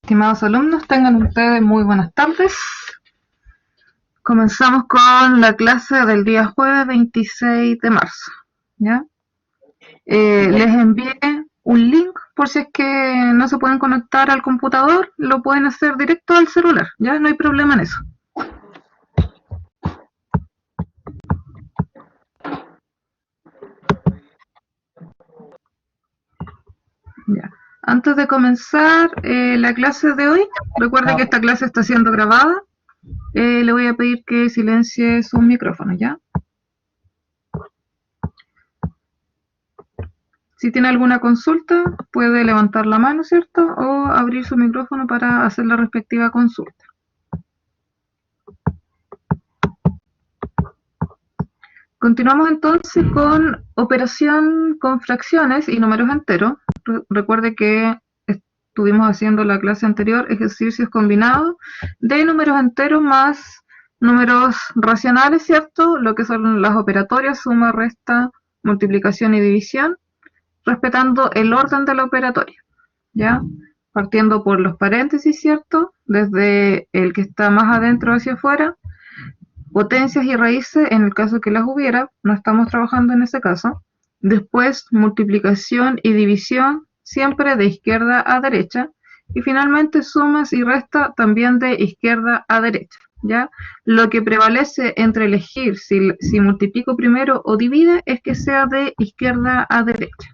Estimados alumnos, tengan ustedes muy buenas tardes. Comenzamos con la clase del día jueves 26 de marzo. ¿Ya? Les envié un link por si es que no se pueden conectar al computador, lo pueden hacer directo al celular, ya no hay problema en eso. Ya. Antes de comenzar la clase de hoy, recuerde que esta clase está siendo grabada. Le voy a pedir que silencie sus micrófonos, ¿ya? Si tiene alguna consulta, puede levantar la mano, ¿cierto? O abrir su micrófono para hacer la respectiva consulta. Continuamos entonces con operación con fracciones y números enteros. Recuerde que estuvimos haciendo la clase anterior ejercicios combinados de números enteros más números racionales, ¿cierto? Lo que son las operatorias, suma, resta, multiplicación y división, respetando el orden de la operatoria, ¿ya? Partiendo por los paréntesis, ¿cierto? Desde el que está más adentro hacia afuera, potencias y raíces en el caso que las hubiera, no estamos trabajando en ese caso. Después, multiplicación y división, siempre de izquierda a derecha. Y finalmente, sumas y resta también de izquierda a derecha, ¿ya? Lo que prevalece entre elegir si multiplico primero o divide es que sea de izquierda a derecha.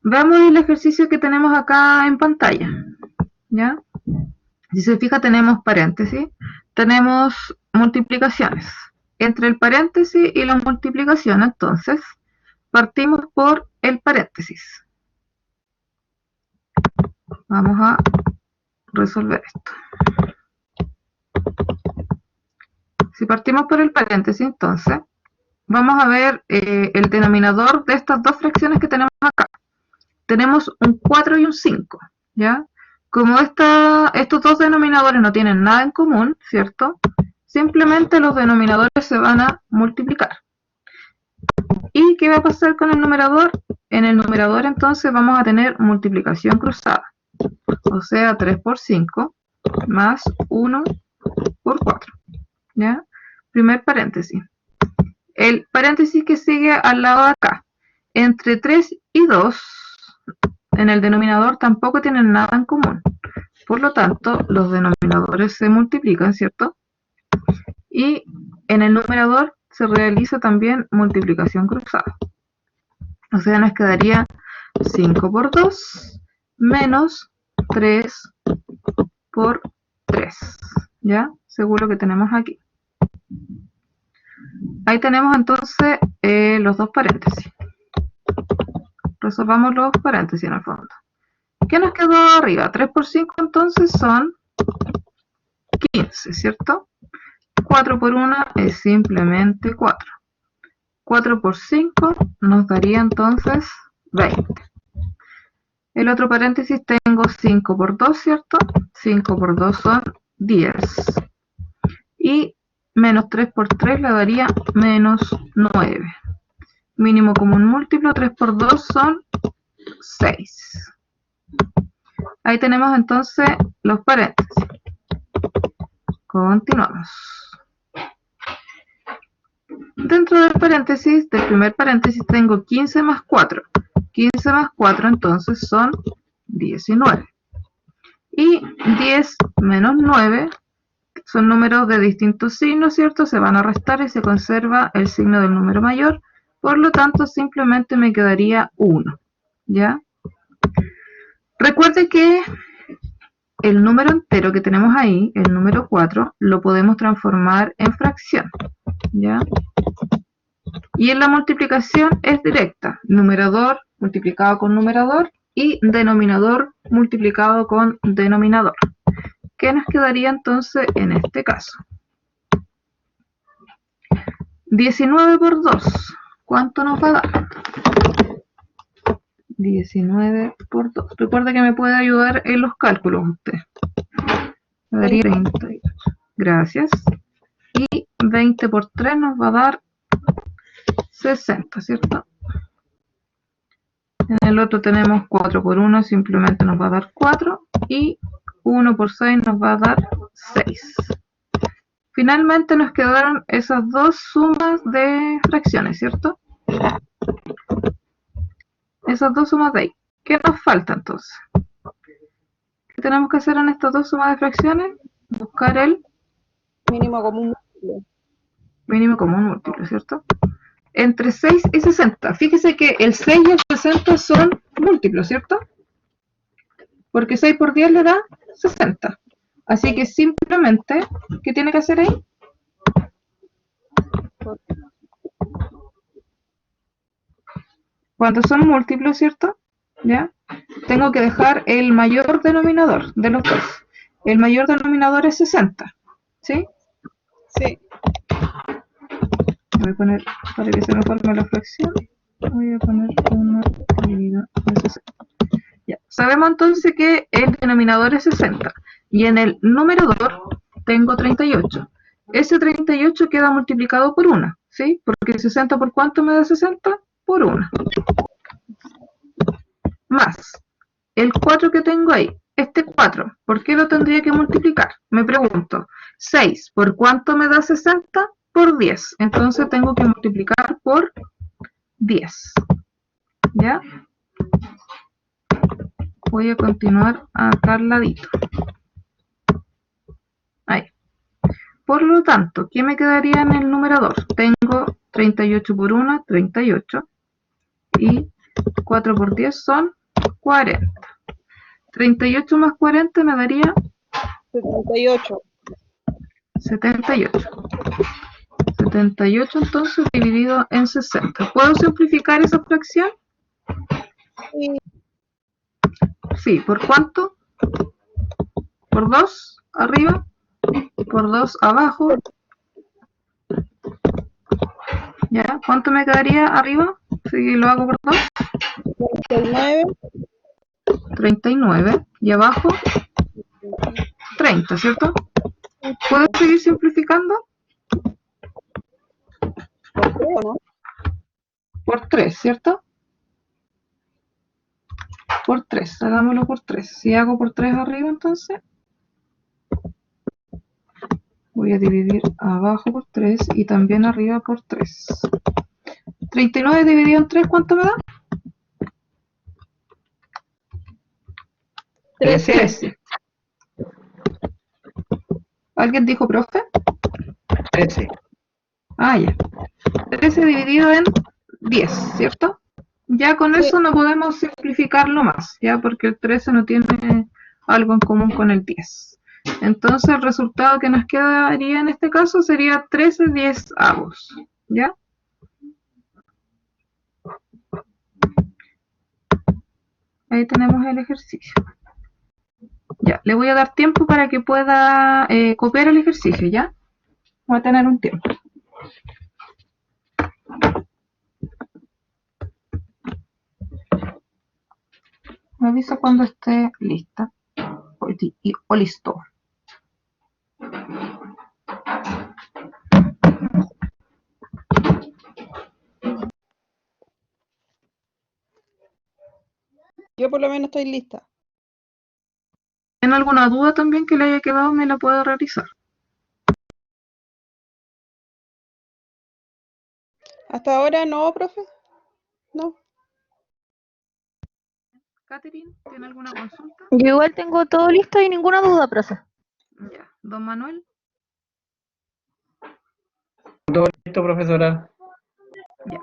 Veamos el ejercicio que tenemos acá en pantalla, ¿ya? Si se fija, tenemos paréntesis, tenemos multiplicaciones. Entre el paréntesis y la multiplicación, entonces, partimos por el paréntesis. Vamos a resolver esto. Si partimos por el paréntesis, entonces, vamos a ver el denominador de estas dos fracciones que tenemos acá. Tenemos un 4 y un 5, ¿ya? Como estos dos denominadores no tienen nada en común, ¿cierto? Simplemente los denominadores se van a multiplicar. ¿Y qué va a pasar con el numerador? En el numerador entonces vamos a tener multiplicación cruzada. O sea, 3 por 5 más 1 por 4. ¿Ya? Primer paréntesis. El paréntesis que sigue al lado de acá. Entre 3 y 2, en el denominador tampoco tienen nada en común. Por lo tanto, los denominadores se multiplican, ¿cierto? Y en el numerador se realiza también multiplicación cruzada. O sea, nos quedaría 5 por 2 menos 3 por 3. ¿Ya? Seguro que tenemos aquí. Ahí tenemos entonces los dos paréntesis. Resolvamos los paréntesis en el fondo. ¿Qué nos quedó arriba? 3 por 5 entonces son 15, ¿cierto? 4 por 1 es simplemente 4. 4 por 5 nos daría entonces 20. El otro paréntesis tengo 5 por 2, ¿cierto? 5 por 2 son 10. Y menos 3 por 3 le daría menos 9. Mínimo común múltiplo, 3 por 2 son 6. Ahí tenemos entonces los paréntesis. Continuamos. Dentro del paréntesis, del primer paréntesis, tengo 15 más 4. 15 más 4 entonces son 19. Y 10 menos 9 son números de distintos signos, ¿cierto? Se van a restar y se conserva el signo del número mayor. Por lo tanto, simplemente me quedaría 1. ¿Ya? Recuerde que el número entero que tenemos ahí, el número 4, lo podemos transformar en fracción. ¿Ya? Y en la multiplicación es directa. Numerador multiplicado con numerador y denominador multiplicado con denominador. ¿Qué nos quedaría entonces en este caso? 19 por 2. ¿Cuánto nos va a dar? 19 por 2. Recuerda que me puede ayudar en los cálculos usted. Me daría 38. Gracias. Y 20 por 3 nos va a dar 60, ¿cierto? En el otro tenemos 4 por 1, simplemente nos va a dar 4. Y 1 por 6 nos va a dar 6. Finalmente nos quedaron esas dos sumas de fracciones, ¿cierto? Esas dos sumas de ahí. ¿Qué nos falta entonces? ¿Qué tenemos que hacer en estas dos sumas de fracciones? Buscar el Mínimo común múltiplo. mínimo común múltiplo, ¿cierto? Entre 6 y 60. Fíjese que el 6 y el 60 son múltiplos, ¿cierto? Porque 6 por 10 le da 60. Así que simplemente, ¿qué tiene que hacer ahí? Cuando son múltiplos, ¿cierto? ¿Ya? Tengo que dejar el mayor denominador de los dos. El mayor denominador es 60. ¿Sí? Sí. Voy a poner, para que se me forme la fracción, voy a poner 1 dividido en 60. Ya. Sabemos entonces que el denominador es 60 y en el numerador tengo 38. Ese 38 queda multiplicado por 1, ¿sí? Porque 60 por cuánto me da 60? Por 1. Más el 4 que tengo ahí. Este 4, ¿por qué lo tendría que multiplicar? Me pregunto, 6, ¿por cuánto me da 60? Por 10. Entonces tengo que multiplicar por 10. ¿Ya? Voy a continuar acá al ladito. Ahí. Por lo tanto, ¿qué me quedaría en el numerador? Tengo 38 por 1, 38. Y 4 por 10 son 40. 38 más 40 me daría 78. 78. 78 entonces dividido en 60. ¿Puedo simplificar esa fracción? Sí. Sí, ¿por cuánto? Por 2 arriba, por 2 abajo. ¿Ya? ¿Cuánto me quedaría arriba? Si lo hago por 2. 39. 39. Y abajo, 30, ¿cierto? ¿Puedo seguir simplificando? Por 3, ¿o no? Por 3, ¿cierto? Por 3, hagámoslo por 3. Si hago por 3 arriba, entonces voy a dividir abajo por 3 y también arriba por 3. 39 dividido en 3, ¿cuánto me da? 13. 13. ¿Alguien dijo profe? 13. Ah, ya. 13 dividido en 10, ¿cierto? Ya con Sí. eso no podemos simplificarlo más, ya porque el 13 no tiene algo en común con el 10. Entonces el resultado que nos quedaría en este caso sería 13 diezavos, ¿ya? Ahí tenemos el ejercicio. Ya, le voy a dar tiempo para que pueda copiar el ejercicio, ¿ya? Voy a tener un tiempo. Me avisa cuando esté lista o listo. Yo por lo menos estoy lista. ¿Tiene alguna duda también que le haya quedado? Me la puedo realizar. Hasta ahora no, profe. No. Catherine, ¿tiene alguna consulta? Yo igual tengo todo listo y ninguna duda, profe. Ya. Don Manuel. Todo listo, profesora. Ya.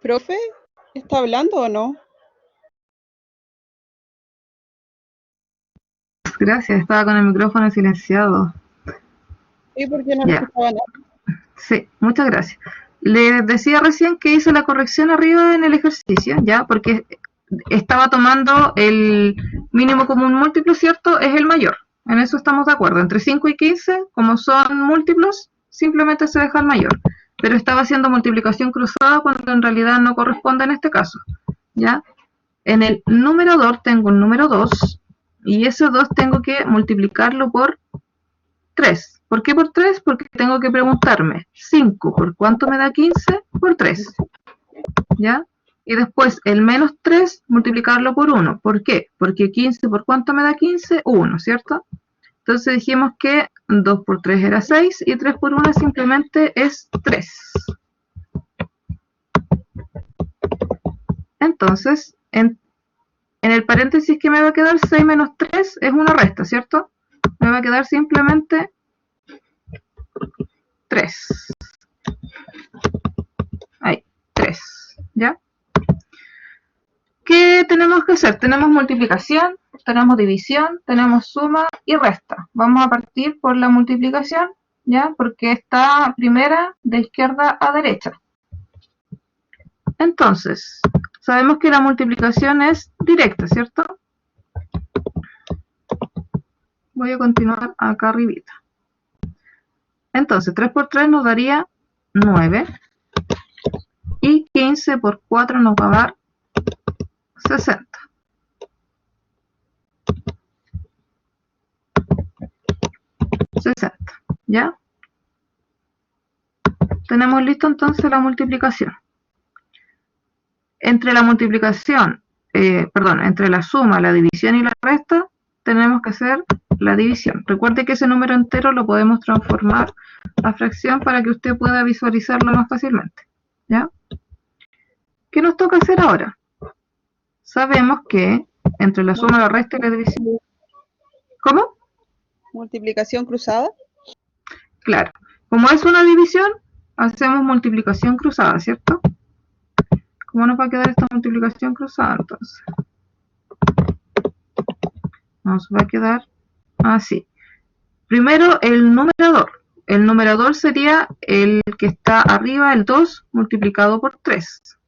Profe, ¿está hablando o no? Gracias, estaba con el micrófono silenciado. Sí, porque no Ya, escuchaba nada. sí, muchas gracias. Les decía recién que hice la corrección arriba en el ejercicio, ya, porque estaba tomando el mínimo común múltiplo, ¿cierto? Es el mayor. En eso estamos de acuerdo. Entre 5 y 15, como son múltiplos, simplemente se deja el mayor. Pero estaba haciendo multiplicación cruzada cuando en realidad no corresponde en este caso, ¿ya? En el numerador tengo un número 2 y ese 2 tengo que multiplicarlo por 3. ¿Por qué por 3? Porque tengo que preguntarme 5 por cuánto me da 15 por 3. ¿Ya? Y después el menos 3 multiplicarlo por 1. ¿Por qué? Porque 15 por cuánto me da 15, 1, ¿cierto? Entonces dijimos que 2 por 3 era 6 y 3 por 1 simplemente es 3. Entonces, en el paréntesis que me va a quedar 6 menos 3 es una resta, ¿cierto? Me va a quedar simplemente 3. Ahí, 3, ¿ya? ¿Qué tenemos que hacer? Tenemos multiplicación, tenemos división, tenemos suma y resta. Vamos a partir por la multiplicación, ¿ya? Porque está primera de izquierda a derecha. Entonces, sabemos que la multiplicación es directa, ¿cierto? Voy a continuar acá arribita. Entonces, 3 por 3 nos daría 9. Y 15 por 4 nos va a dar 60. ¿Ya? Tenemos listo entonces la multiplicación. Entre la multiplicación, entre la suma, la división y la resta, tenemos que hacer la división. Recuerde que ese número entero lo podemos transformar a fracción para que usted pueda visualizarlo más fácilmente. ¿Ya? ¿Qué nos toca hacer ahora? Sabemos que entre la suma, la resta y la división... ¿Cómo? Multiplicación cruzada. Claro. Como es una división, hacemos multiplicación cruzada, ¿cierto? ¿Cómo nos va a quedar esta multiplicación cruzada entonces? Nos va a quedar así. Primero el numerador. El numerador sería el que está arriba, el 2 multiplicado por 3.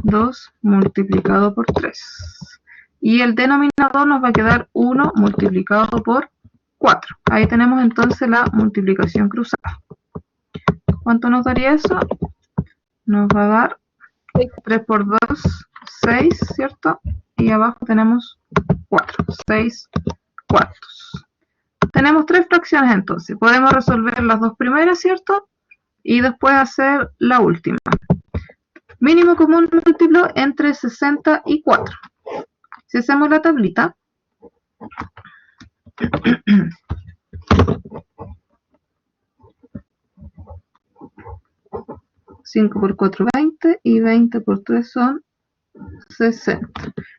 2 multiplicado por 3. Y el denominador nos va a quedar 1 multiplicado por 4. Ahí tenemos entonces la multiplicación cruzada. ¿Cuánto nos daría eso? Nos va a dar 3 por 2, 6, ¿cierto? Y abajo tenemos 4, 6 cuartos. Tenemos tres fracciones entonces. Podemos resolver las dos primeras, ¿cierto? Y después hacer la última. Mínimo común múltiplo entre 60 y 4. Si hacemos la tablita, 5 por 4, 20 y 20 por 3 son 60.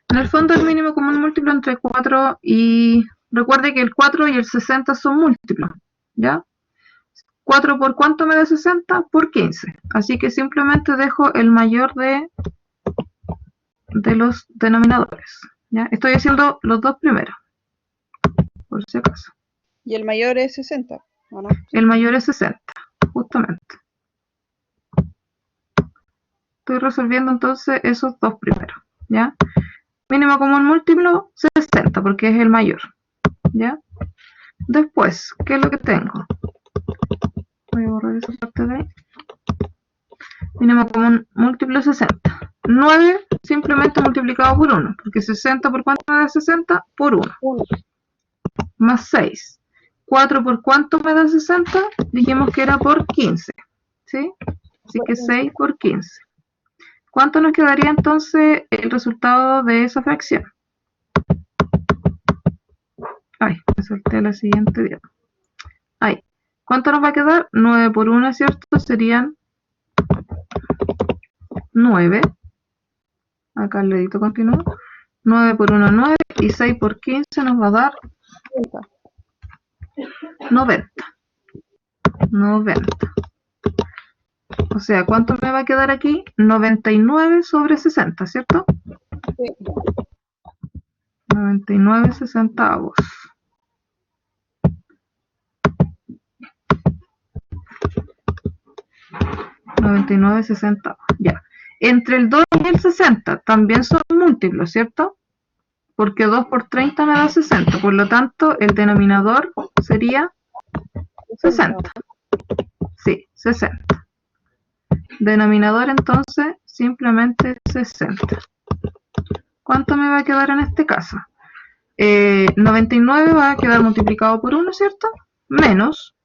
En el fondo el mínimo común múltiplo entre 4 y... Recuerde que el 4 y el 60 son múltiplos, ¿ya? 4 por cuánto me da 60? Por 15. Así que simplemente dejo el mayor de los denominadores, ¿ya? Estoy haciendo los dos primeros, por si acaso. Y el mayor es 60, ¿o no? El mayor es 60, justamente. Estoy resolviendo entonces esos dos primeros, ¿ya? Mínimo común múltiplo, 60, porque es el mayor, ¿ya? Después, ¿qué es lo que tengo? Voy a borrar esa parte de ahí. Mínimo común múltiplo, 60. 9 simplemente multiplicado por 1, porque 60 por cuánto me da 60? Por 1. Más 6. 4 por cuánto me da 60? Dijimos que era por 15, ¿sí? Así que 6 por 15. ¿Cuánto nos quedaría entonces el resultado de esa fracción? Ay, me salté la siguiente diapositiva. Ahí. ¿Cuánto nos va a quedar? 9 por 1, ¿cierto? Serían 9. Acá el dedito continúa. 9 por 1, 9. Y 6 por 15 nos va a dar 90. 90. O sea, ¿cuánto me va a quedar aquí? 99 sobre 60, ¿cierto? Sí. 99 sesentavos. 99 60. Ya. Entre el 2 y el 60 también son múltiplos, ¿cierto? Porque 2 por 30 me da 60. Por lo tanto, el denominador sería 60. Sí, 60. Denominador entonces simplemente 60. ¿Cuánto me va a quedar en este caso? 99 va a quedar multiplicado por 1, ¿cierto? Menos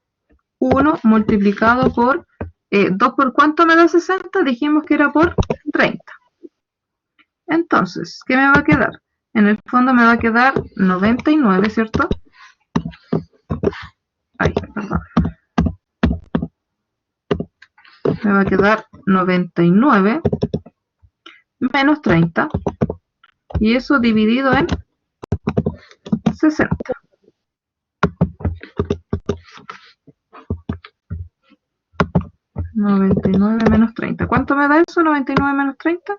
1 multiplicado por 2 por cuánto me da 60, dijimos que era por 30. Entonces, ¿qué me va a quedar? En el fondo me va a quedar 99, ¿cierto? Ay, perdón. Me va a quedar 99 menos 30 y eso dividido en 60. 99 menos 30. ¿Cuánto me da eso? 99 menos 30.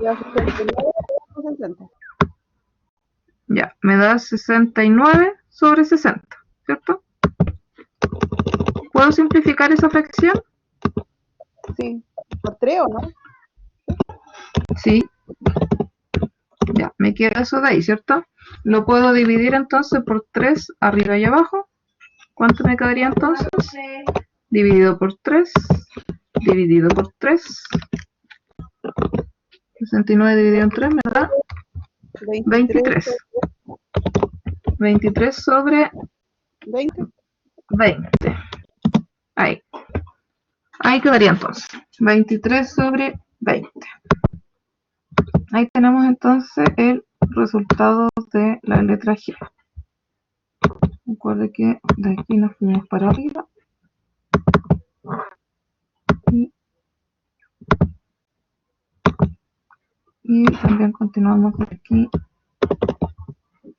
Ya 69 por 60. Ya, me da 69 sobre 60, ¿cierto? ¿Puedo simplificar esa fracción? Sí, por 3 o no. Sí. Ya, me queda eso de ahí, ¿cierto? Lo puedo dividir entonces por 3 arriba y abajo. ¿Cuánto me quedaría entonces? Dividido por 3, dividido por 3. 69 dividido en 3 me da 23. 23 sobre 20. 20. Ahí. Ahí quedaría entonces. 23 sobre 20. Ahí tenemos entonces el resultado de la letra G. Recuerde que de aquí nos fuimos para arriba. Y también continuamos de aquí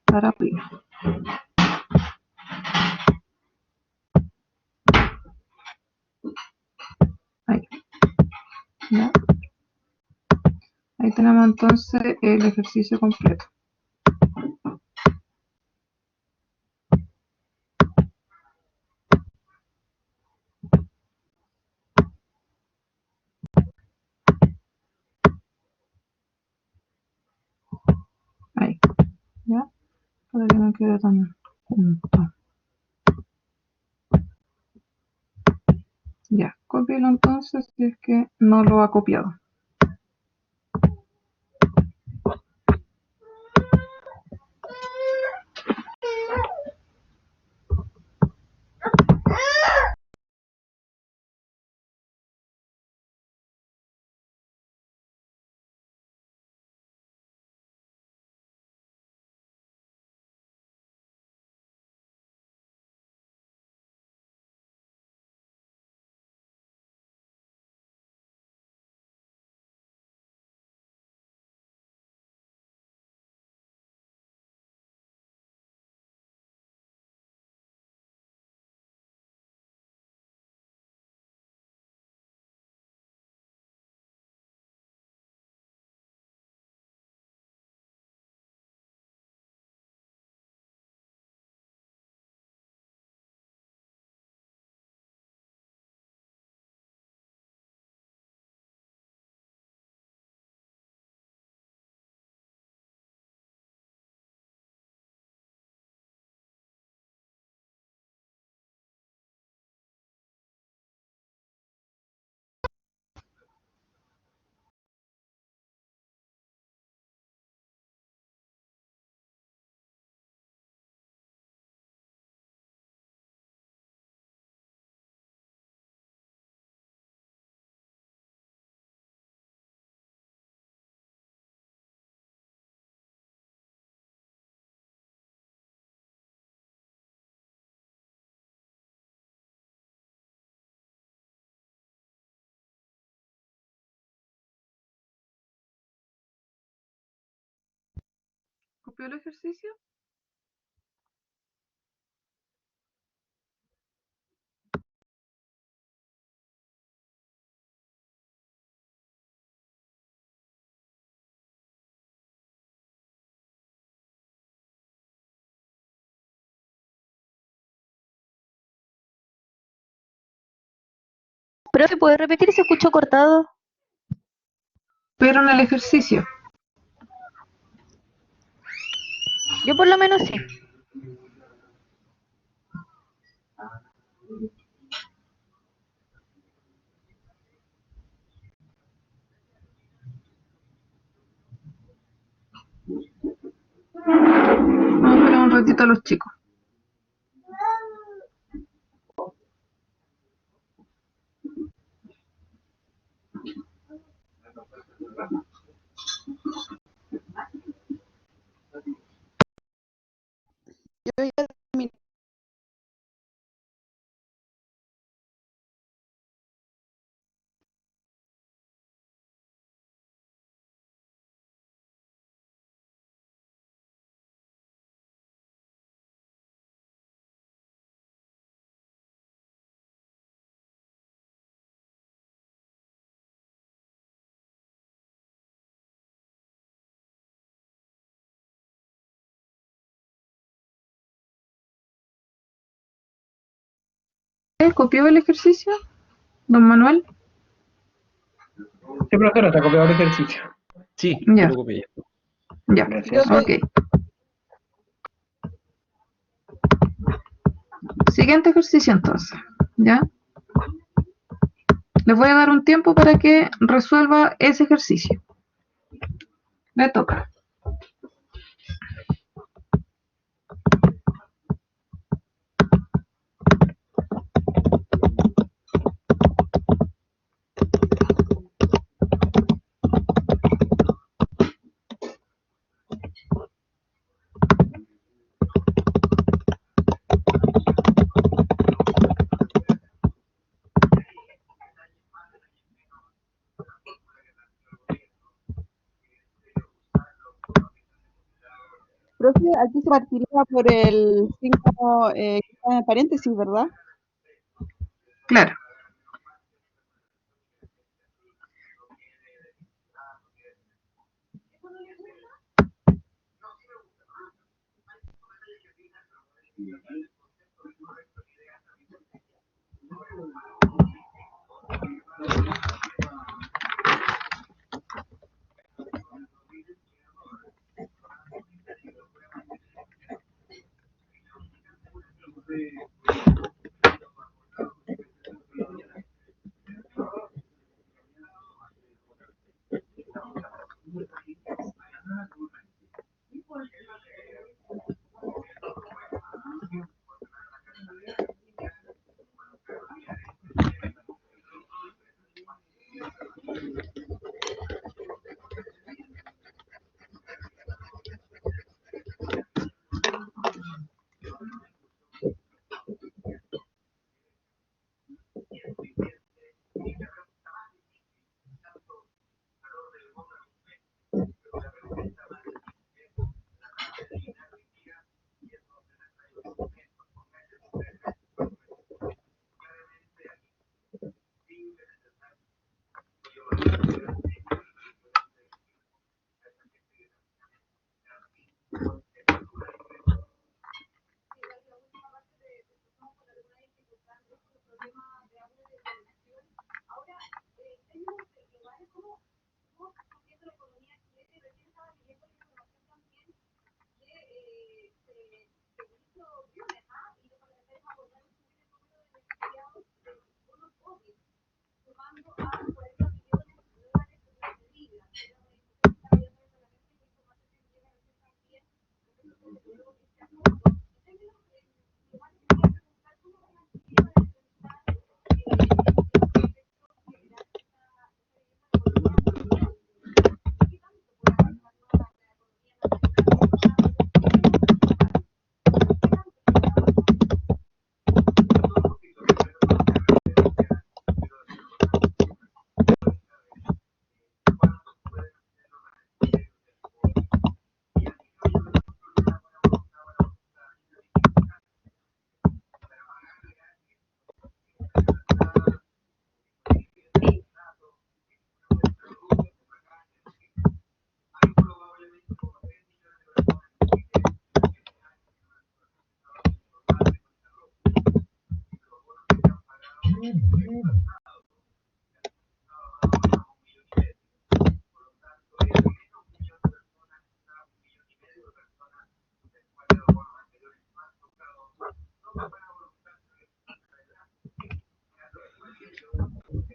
para arriba. Ahí. ¿Ya? Ahí tenemos entonces el ejercicio completo. Ahí. ¿Ya? Para que no quede tan junto. Ya, cópielo entonces si es que no lo ha copiado. ¿Copió el ejercicio? Profe, ¿puede repetir? Se escuchó cortado. Pero en el ejercicio. Yo por lo menos sí. Vamos a esperar un ratito a los chicos. Yo ya terminé. ¿Copió el ejercicio, don Manuel? Sí, profesora, está copiado el ejercicio. Sí, Ya. yo lo copié. Ya, Gracias. Yo ok. Siguiente ejercicio entonces, ¿ya? Les voy a dar un tiempo para que resuelva ese ejercicio. Le toca. Profe, aquí se partiría por el signo que está en paréntesis, ¿verdad? Claro.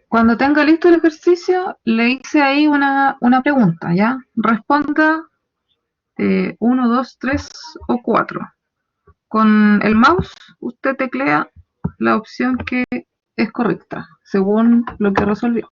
Cuando tenga listo el ejercicio, le hice ahí una pregunta, ¿ya? Responda 1, 2, 3 o 4. Con el mouse usted teclea la opción que es correcta, según lo que resolvió.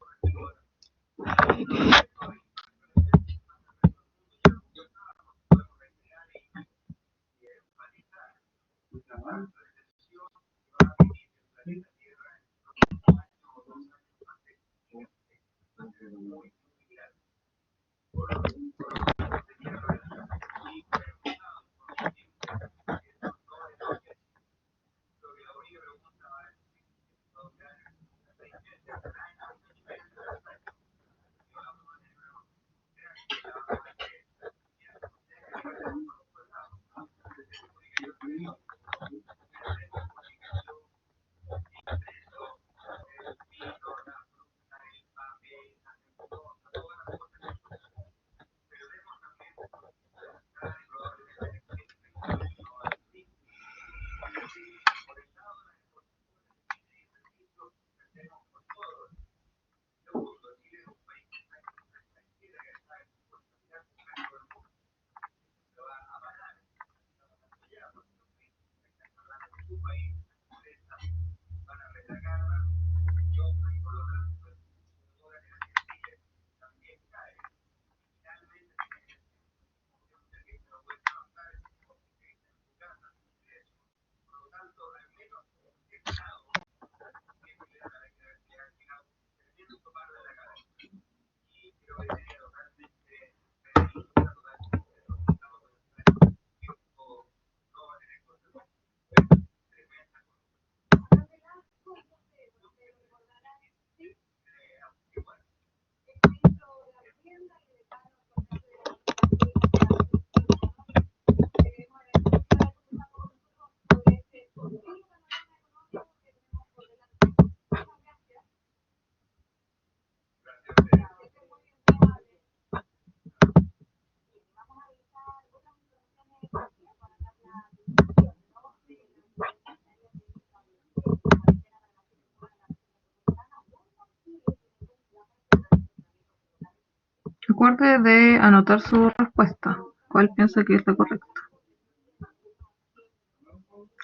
Recuerde de anotar su respuesta. ¿Cuál piensa que es la correcta?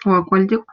¿O a cuál llegó?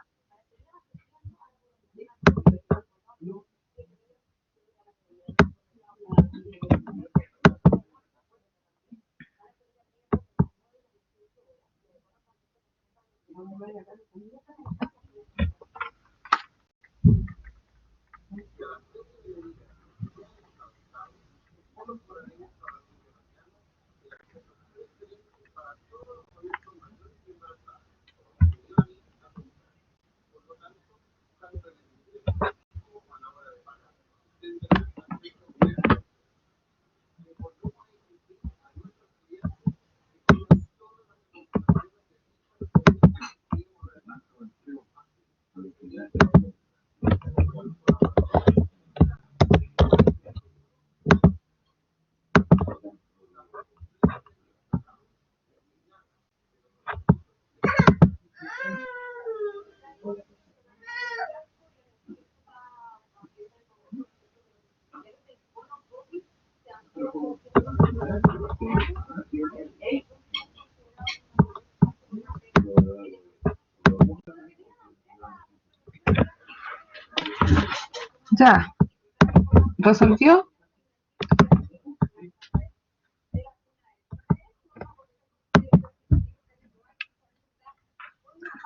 Ya. ¿Resolvió?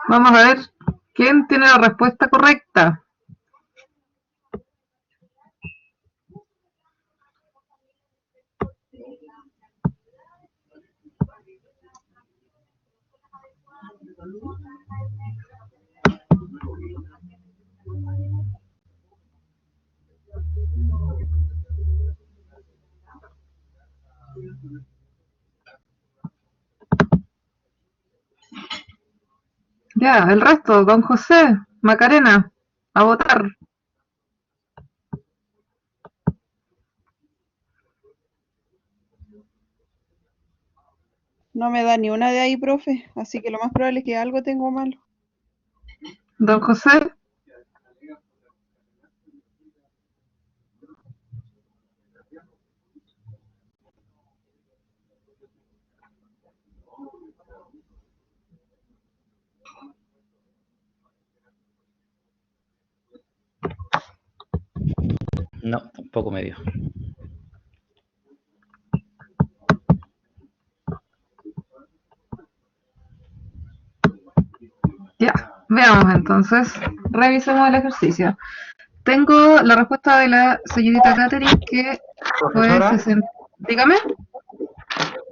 Vamos a ver quién tiene la respuesta correcta. Ya, el resto, don José, Macarena, a votar. No me da ni una de ahí, profe, así que lo más probable es que algo tengo malo. Don José. No, tampoco me dio. Ya, veamos entonces. Revisemos el ejercicio. Tengo la respuesta de la señorita Catherine que fue Profesora, 60. Dígame.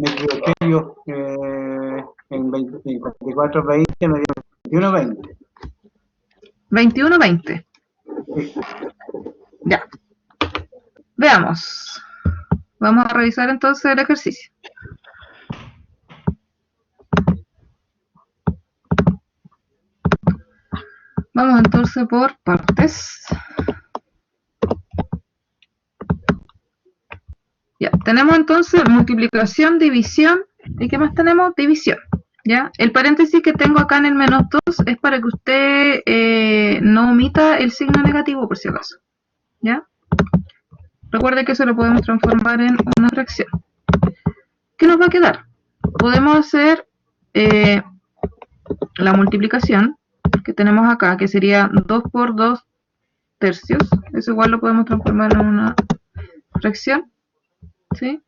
me equivoqué yo. En 24, 20 me dio 21, 20. 21-20. Sí. Ya. Veamos. Vamos a revisar entonces el ejercicio. Vamos entonces por partes. Ya, tenemos entonces multiplicación, división, ¿y qué más tenemos? División, ¿ya? El paréntesis que tengo acá en el menos 2 es para que usted no omita el signo negativo por si acaso, ¿ya? Recuerde que eso lo podemos transformar en una fracción. ¿Qué nos va a quedar? Podemos hacer la multiplicación que tenemos acá, que sería 2 por 2 tercios. Eso igual lo podemos transformar en una fracción, ¿sí?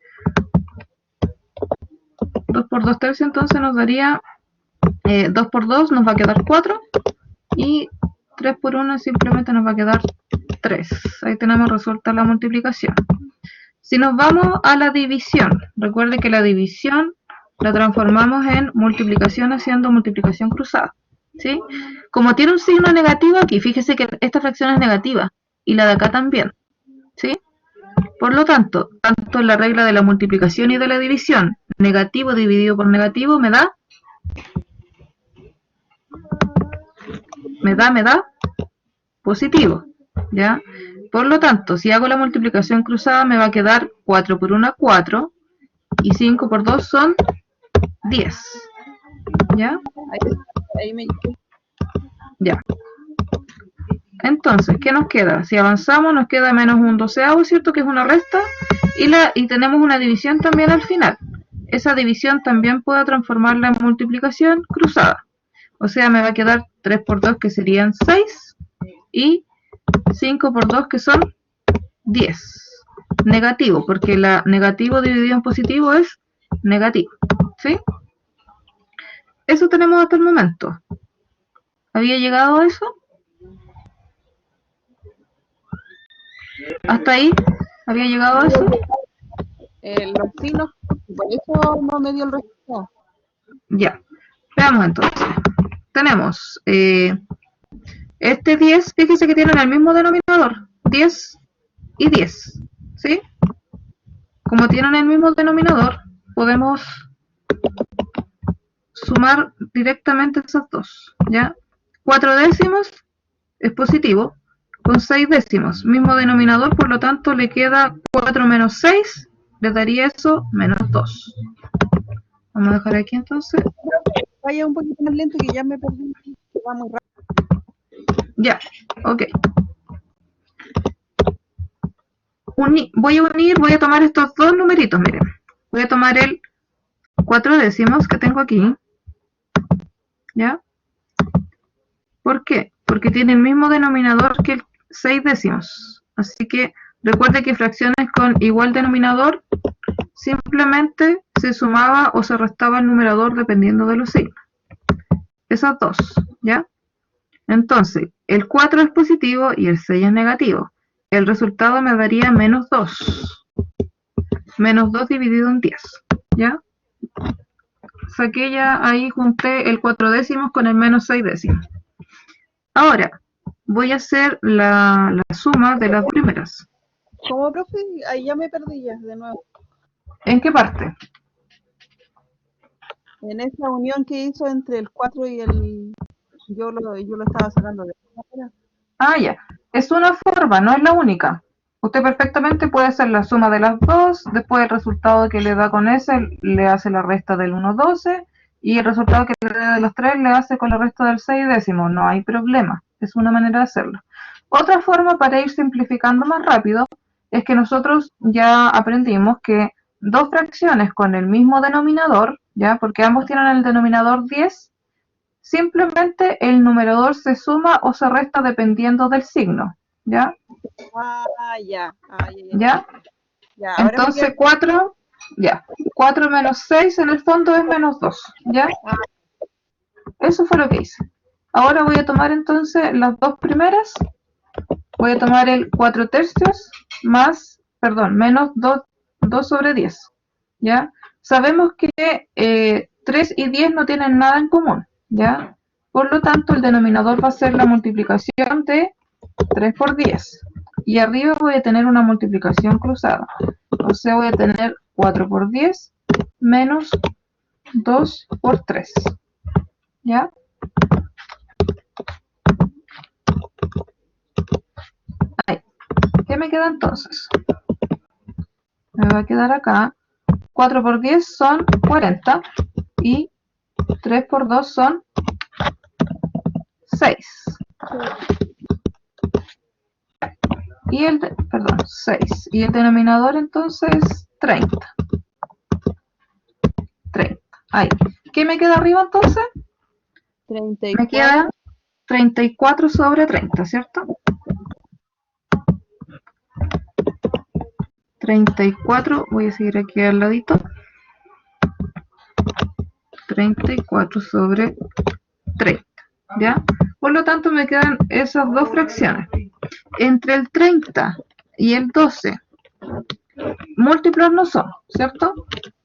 2 por 2 tercios entonces nos daría 2 por 2 nos va a quedar 4 y 3 por 1 simplemente nos va a quedar 3. Ahí tenemos resuelta la multiplicación. Si nos vamos a la división, recuerde que la división la transformamos en multiplicación haciendo multiplicación cruzada, ¿sí? Como tiene un signo negativo aquí, fíjese que esta fracción es negativa y la de acá también, ¿sí? Por lo tanto, tanto en la regla de la multiplicación y de la división, negativo dividido por negativo me da positivo, ¿ya? Por lo tanto, si hago la multiplicación cruzada me va a quedar 4 por 1, 4, y 5 por 2 son 10, ¿ya? Ahí me Ya. Entonces, ¿qué nos queda? Si avanzamos nos queda menos un doceavo, ¿cierto? Que es una resta, y tenemos una división también al final. Esa división también puedo transformarla en multiplicación cruzada. O sea, me va a quedar 3 por 2 que serían 6 y 5 por 2 que son 10. Negativo, porque la negativo dividido en positivo es negativo, ¿sí? Eso tenemos hasta el momento. ¿Había llegado a eso? ¿Hasta ahí? ¿Había llegado a eso? los signos, por eso no me dio el resultado. Ya. Veamos entonces. Tenemos este 10, fíjese que tienen el mismo denominador, 10 y 10, ¿sí? Como tienen el mismo denominador, podemos sumar directamente esas dos, ¿ya? 4 décimos es positivo, con 6 décimos, mismo denominador, por lo tanto le queda 4 menos 6, le daría eso menos 2. Vamos a dejar aquí entonces. Vaya un poquito más lento que ya me perdí. Va muy rápido. Ya, ok. Voy a tomar estos dos numeritos, miren. Voy a tomar el 4 décimos que tengo aquí. ¿Ya? ¿Por qué? Porque tiene el mismo denominador que el 6 décimos. Así que recuerde que fracciones con igual denominador simplemente se sumaba o se restaba el numerador dependiendo de los signos. Esas dos, ¿ya? Entonces, el 4 es positivo y el 6 es negativo. El resultado me daría menos 2. Menos 2 dividido en 10, ¿ya? Saqué ya, ahí junté el 4 décimos con el menos 6 décimos. Ahora, voy a hacer la suma de las primeras. ¿Cómo, profe? Ahí ya me perdí ya, de nuevo. ¿En qué parte? En esa unión que hizo entre el 4 y el... Yo lo estaba sacando de esa manera. Ah, ya. Es una forma, no es la única. Usted perfectamente puede hacer la suma de las dos, después el resultado que le da con ese le hace la resta del 1,12 y el resultado que le dé de los 3 le hace con el resto del 6 décimos. No hay problema, es una manera de hacerlo. Otra forma para ir simplificando más rápido es que nosotros ya aprendimos que dos fracciones con el mismo denominador, ¿ya? Porque ambos tienen el denominador 10, simplemente el numerador se suma o se resta dependiendo del signo, ¿ya? Ya. ¿Ya? Ya, ahora me Entonces queda- 4, ya. 4 menos 6 en el fondo es menos 2, ¿ya? Eso fue lo que hice. Ahora voy a tomar entonces las dos primeras. Voy a tomar el 4 tercios más, perdón, menos 2 sobre 10, ¿ya? Sabemos que 3 y 10 no tienen nada en común, ¿ya? Por lo tanto, el denominador va a ser la multiplicación de 3 por 10. Y arriba voy a tener una multiplicación cruzada. O sea, voy a tener 4 por 10 menos 2 por 3, ¿ya? Ahí. ¿Qué me queda entonces? Me va a quedar acá 4 por 10 son 40 y 3 por 2 son 6. Y perdón, 6. Y el denominador entonces 30. 30. Ahí. ¿Qué me queda arriba entonces? 34. Me queda 34 sobre 30, ¿cierto? 34, voy a seguir aquí al ladito. 34 sobre 30, ¿ya? Por lo tanto me quedan esas dos fracciones. Entre el 30 y el 12, múltiplos no son, ¿cierto?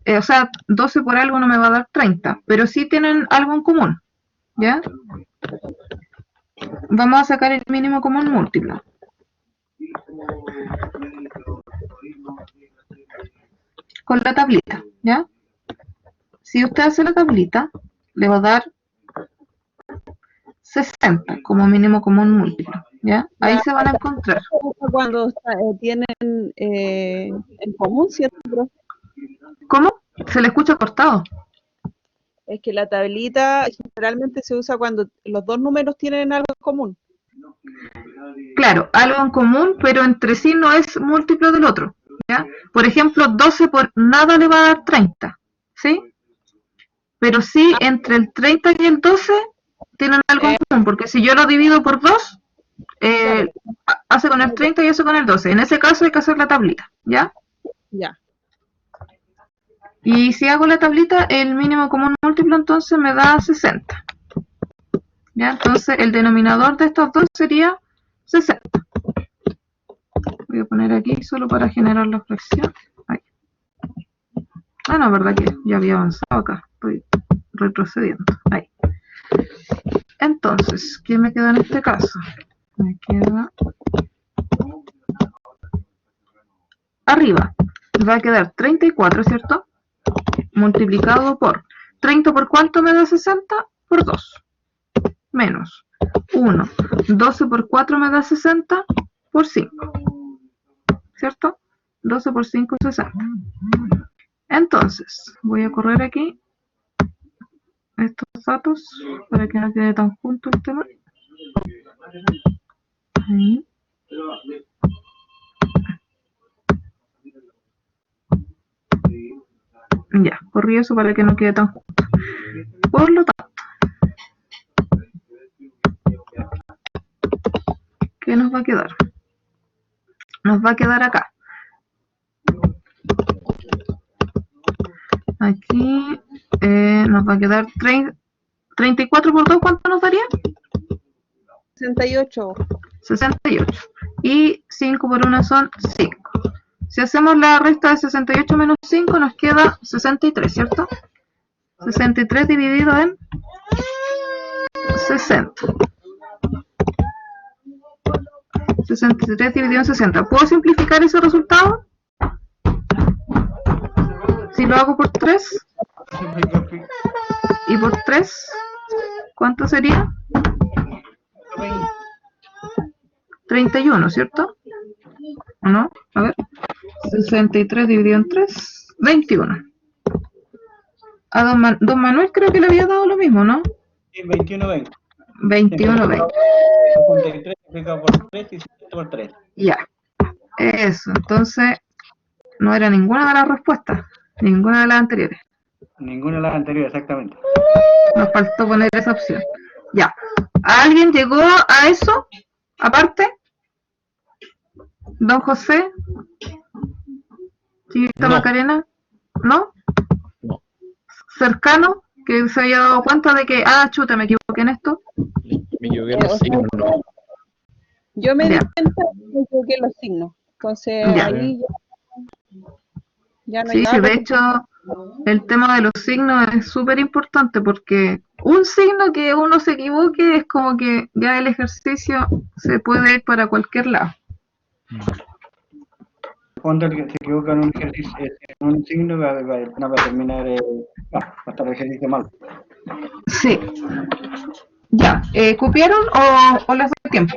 O sea, 12 por algo no me va a dar 30, pero sí tienen algo en común, ¿ya? Vamos a sacar el mínimo común múltiplo. Con la tablita, ¿ya? Si usted hace la tablita, le va a dar 60 como mínimo común múltiplo, ¿ya? Ahí se van a encontrar. Cuando tienen en común, ¿cierto? Profe? ¿Cómo? Se le escucha cortado. Es que la tablita generalmente se usa cuando los dos números tienen algo en común. Claro, algo en común, pero entre sí no es múltiplo del otro, ¿ya? Por ejemplo, 12 por nada le va a dar 30, ¿sí? Pero sí, entre el 30 y el 12 tienen algo en común, porque si yo lo divido por 2, hace con el 30 y hace con el 12. En ese caso hay que hacer la tablita, ¿ya? Ya. Y si hago la tablita, el mínimo común múltiplo entonces me da 60. ¿Ya? Entonces el denominador de estos dos sería 60. Voy a poner aquí solo para generar la fracción. Ahí. Ah, no, verdad que ya había avanzado acá. Estoy retrocediendo. Ahí. Entonces, ¿qué me queda en este caso? Me queda arriba. Va a quedar 34, ¿cierto? Multiplicado por 30 por cuánto me da 60? Por 2. Menos 1. 12 por 4 me da 60 por 5. ¿Cierto? 12 por 5 es 60. Entonces, voy a correr aquí estos datos para que no quede tan junto el tema. Ahí. Ya, corrí eso para que no quede tan junto. Por lo tanto, ¿qué nos va a quedar? Nos va a quedar acá. Aquí nos va a quedar 34 por 2, ¿cuánto nos daría? 68. 68. Y 5 por 1 son 5. Si hacemos la resta de 68 menos 5, nos queda 63, ¿cierto? 63 dividido en 60. 63 dividido en 60. ¿Puedo simplificar ese resultado? Si lo hago por 3 y por 3, ¿cuánto sería? 31, ¿cierto? ¿No? A ver. 63 dividido en 3, 21. A don Manuel creo que le había dado lo mismo, ¿no? Sí, 21-20. 21-20. 53 multiplicado por 3 y 7 por 3. Ya. Eso. Entonces, no era ninguna de las respuestas. Ninguna de las anteriores. Ninguna de las anteriores, exactamente. Nos faltó poner esa opción. Ya. ¿Alguien llegó a eso? Aparte. Don José. Chiquita No. Macarena. ¿No? No. Cercano. Que se haya dado cuenta de que, chuta, me equivoqué en esto. Me equivoqué en los signos, no. Yo me di Ya. cuenta que me equivoqué en los signos. Entonces Ya. ahí ya no hay Sí, nada. de hecho, el tema de los signos es súper importante porque un signo que uno se equivoque es como que ya el ejercicio se puede ir para cualquier lado. Cuando el que se equivoca en un ejercicio, en un signo, va a terminar, va a estar el ejercicio mal. Sí. Ya, ¿cupieron o les doy tiempo?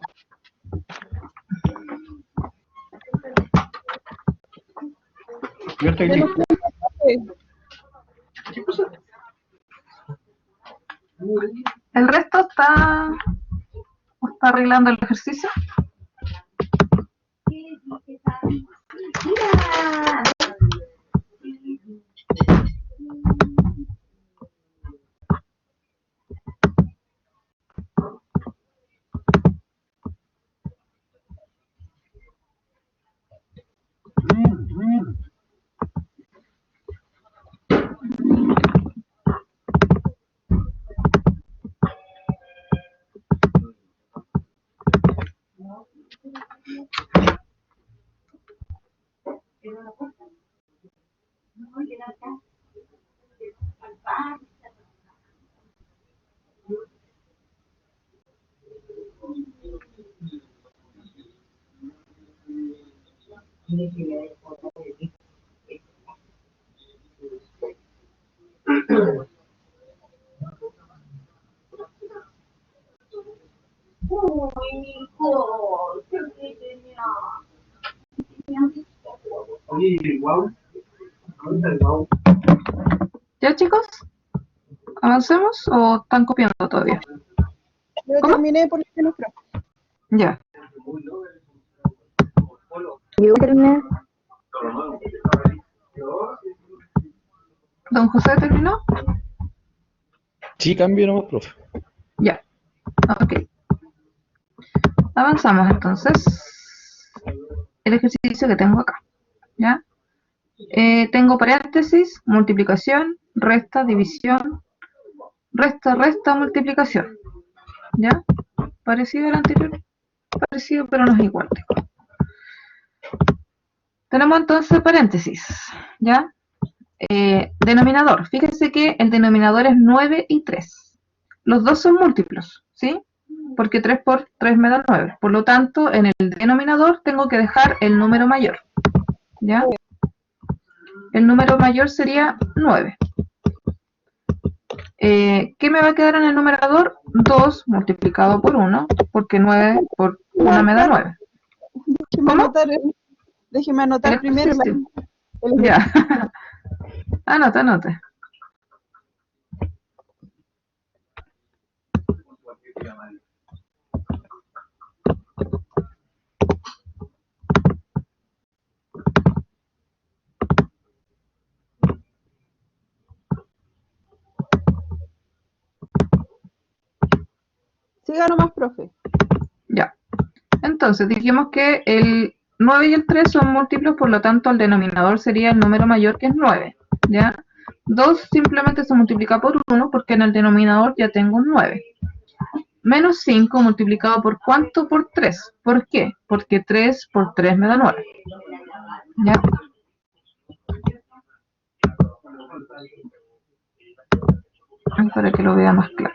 Yo estoy Yo no listo. ¿El resto está arreglando el ejercicio? ¿Ya, chicos? ¿Avancemos o están copiando todavía? Yo ¿Cómo? terminé por lo menos, creo. Ya. Yo terminé. ¿Don José terminó? Sí, cambio nomás, profe. Ya. Ok. Avanzamos entonces. El ejercicio que tengo acá. ¿Ya? Tengo paréntesis, multiplicación, resta, división, resta, multiplicación. ¿Ya? Parecido al anterior. Parecido, pero no es igual. Tenemos entonces paréntesis. ¿Ya? Denominador. Fíjense que el denominador es 9 y 3. Los dos son múltiplos, ¿sí? Porque 3 por 3 me da 9. Por lo tanto, en el denominador tengo que dejar el número mayor. ¿Ya? El número mayor sería 9. ¿Qué me va a quedar en el numerador? 2 multiplicado por 1, porque 9 por 1 me da 9. ¿Cómo? Déjeme anotar El primero ejercicio. el Ya. Anote. Siga nomás, profe. Ya. Entonces, dijimos que el 9 y el 3 son múltiplos, por lo tanto el denominador sería el número mayor, que es 9. ¿Ya? 2 simplemente se multiplica por 1 porque en el denominador ya tengo un 9. Menos 5 multiplicado por ¿cuánto? Por 3. ¿Por qué? Porque 3 por 3 me da 9. ¿Ya? Para que lo vea más claro.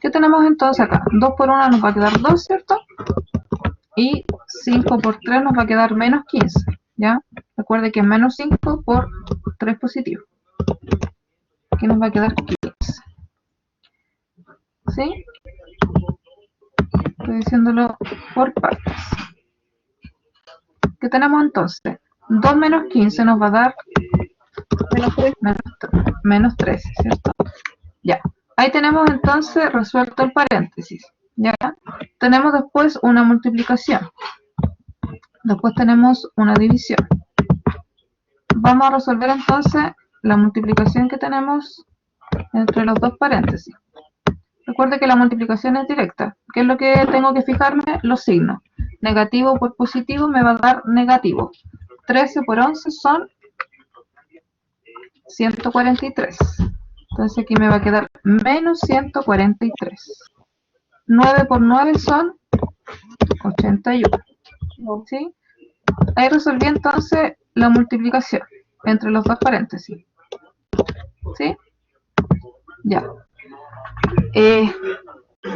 ¿Qué tenemos entonces acá? 2 por 1 nos va a quedar 2, ¿cierto? Y 5 por 3 nos va a quedar menos 15. ¿Ya? Recuerde que es menos 5 por 3 positivo. Aquí nos va a quedar 15. ¿Sí? Estoy diciéndolo por partes. ¿Qué tenemos entonces? 2 menos 15 nos va a dar menos 13, ¿cierto? Ya. Ahí tenemos entonces resuelto el paréntesis. ¿Ya? Tenemos después una multiplicación. Después tenemos una división. Vamos a resolver entonces la multiplicación que tenemos entre los dos paréntesis. Recuerde que la multiplicación es directa. ¿Qué es lo que tengo que fijarme? Los signos. Negativo por positivo me va a dar negativo. 13 por 11 son 143. Entonces aquí me va a quedar menos 143. 9 por 9 son 81. ¿Sí? Ahí resolví entonces la multiplicación entre los dos paréntesis. ¿Sí? Ya.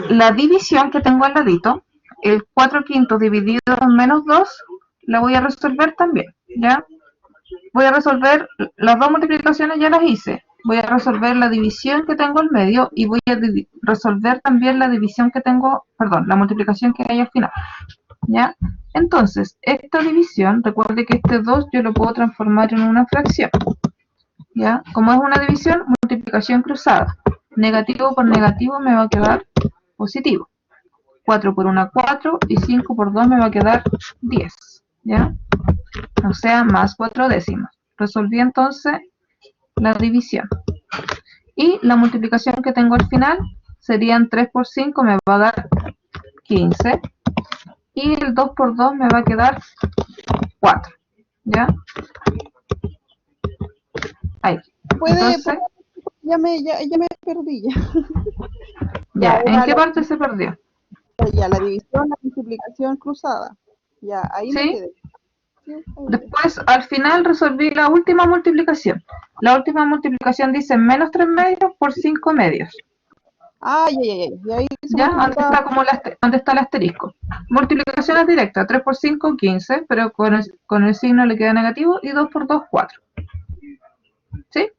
La división que tengo al ladito, el 4 quintos dividido en menos 2, la voy a resolver también. ¿Ya? Voy a resolver las dos multiplicaciones, ya las hice. Voy a resolver la división que tengo al medio y voy a resolver también la división que tengo, perdón, la multiplicación que hay al final. ¿Ya? Entonces, esta división, recuerde que este 2 yo lo puedo transformar en una fracción. ¿Ya? Como es una división, multiplicación cruzada. Negativo por negativo me va a quedar positivo. 4 por 1, 4 y 5 por 2 me va a quedar 10. ¿Ya? O sea, más 4 décimas. Resolví entonces la división. Y la multiplicación que tengo al final serían 3 por 5 me va a dar 15. Y el 2 por 2 me va a quedar 4. ¿Ya? Ahí. Entonces, Ya me perdí ya. ya, ¿en qué parte se perdió? Ya, la división, la multiplicación cruzada. Ya, ahí me ¿Sí? quedé. Sí, ahí me quedé. Después, al final, resolví la última multiplicación. La última multiplicación dice menos 3 medios por 5 medios. Ah, ya. Y ahí se ¿Ya? Donde multiplicaba. está, como donde está el asterisco. Multiplicación es directa. 3 por 5, 15, pero con el signo le queda negativo. Y 2 por 2, 4. ¿Sí?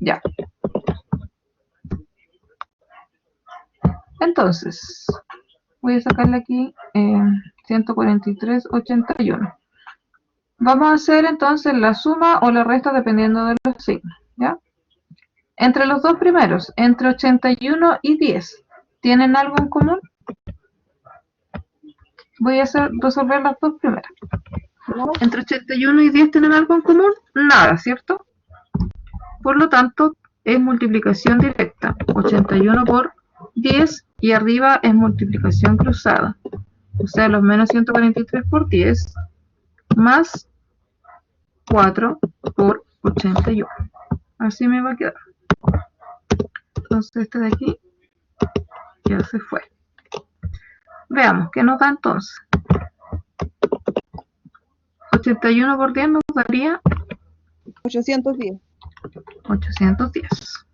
Ya. Entonces, voy a sacarle aquí 143,81. Vamos a hacer entonces la suma o la resta dependiendo de los signos. ¿Ya? Entre los dos primeros, entre 81 y 10, ¿tienen algo en común? Voy a resolver las dos primeras. ¿No? Entre 81 y 10 tienen algo en común, nada, ¿cierto? Por lo tanto, es multiplicación directa. 81 por 10 y arriba es multiplicación cruzada. O sea, los menos 143 por 10 más 4 por 81. Así me va a quedar. Entonces este de aquí ya se fue. Veamos, ¿qué nos da entonces? 81 por 10 nos daría 810. 810.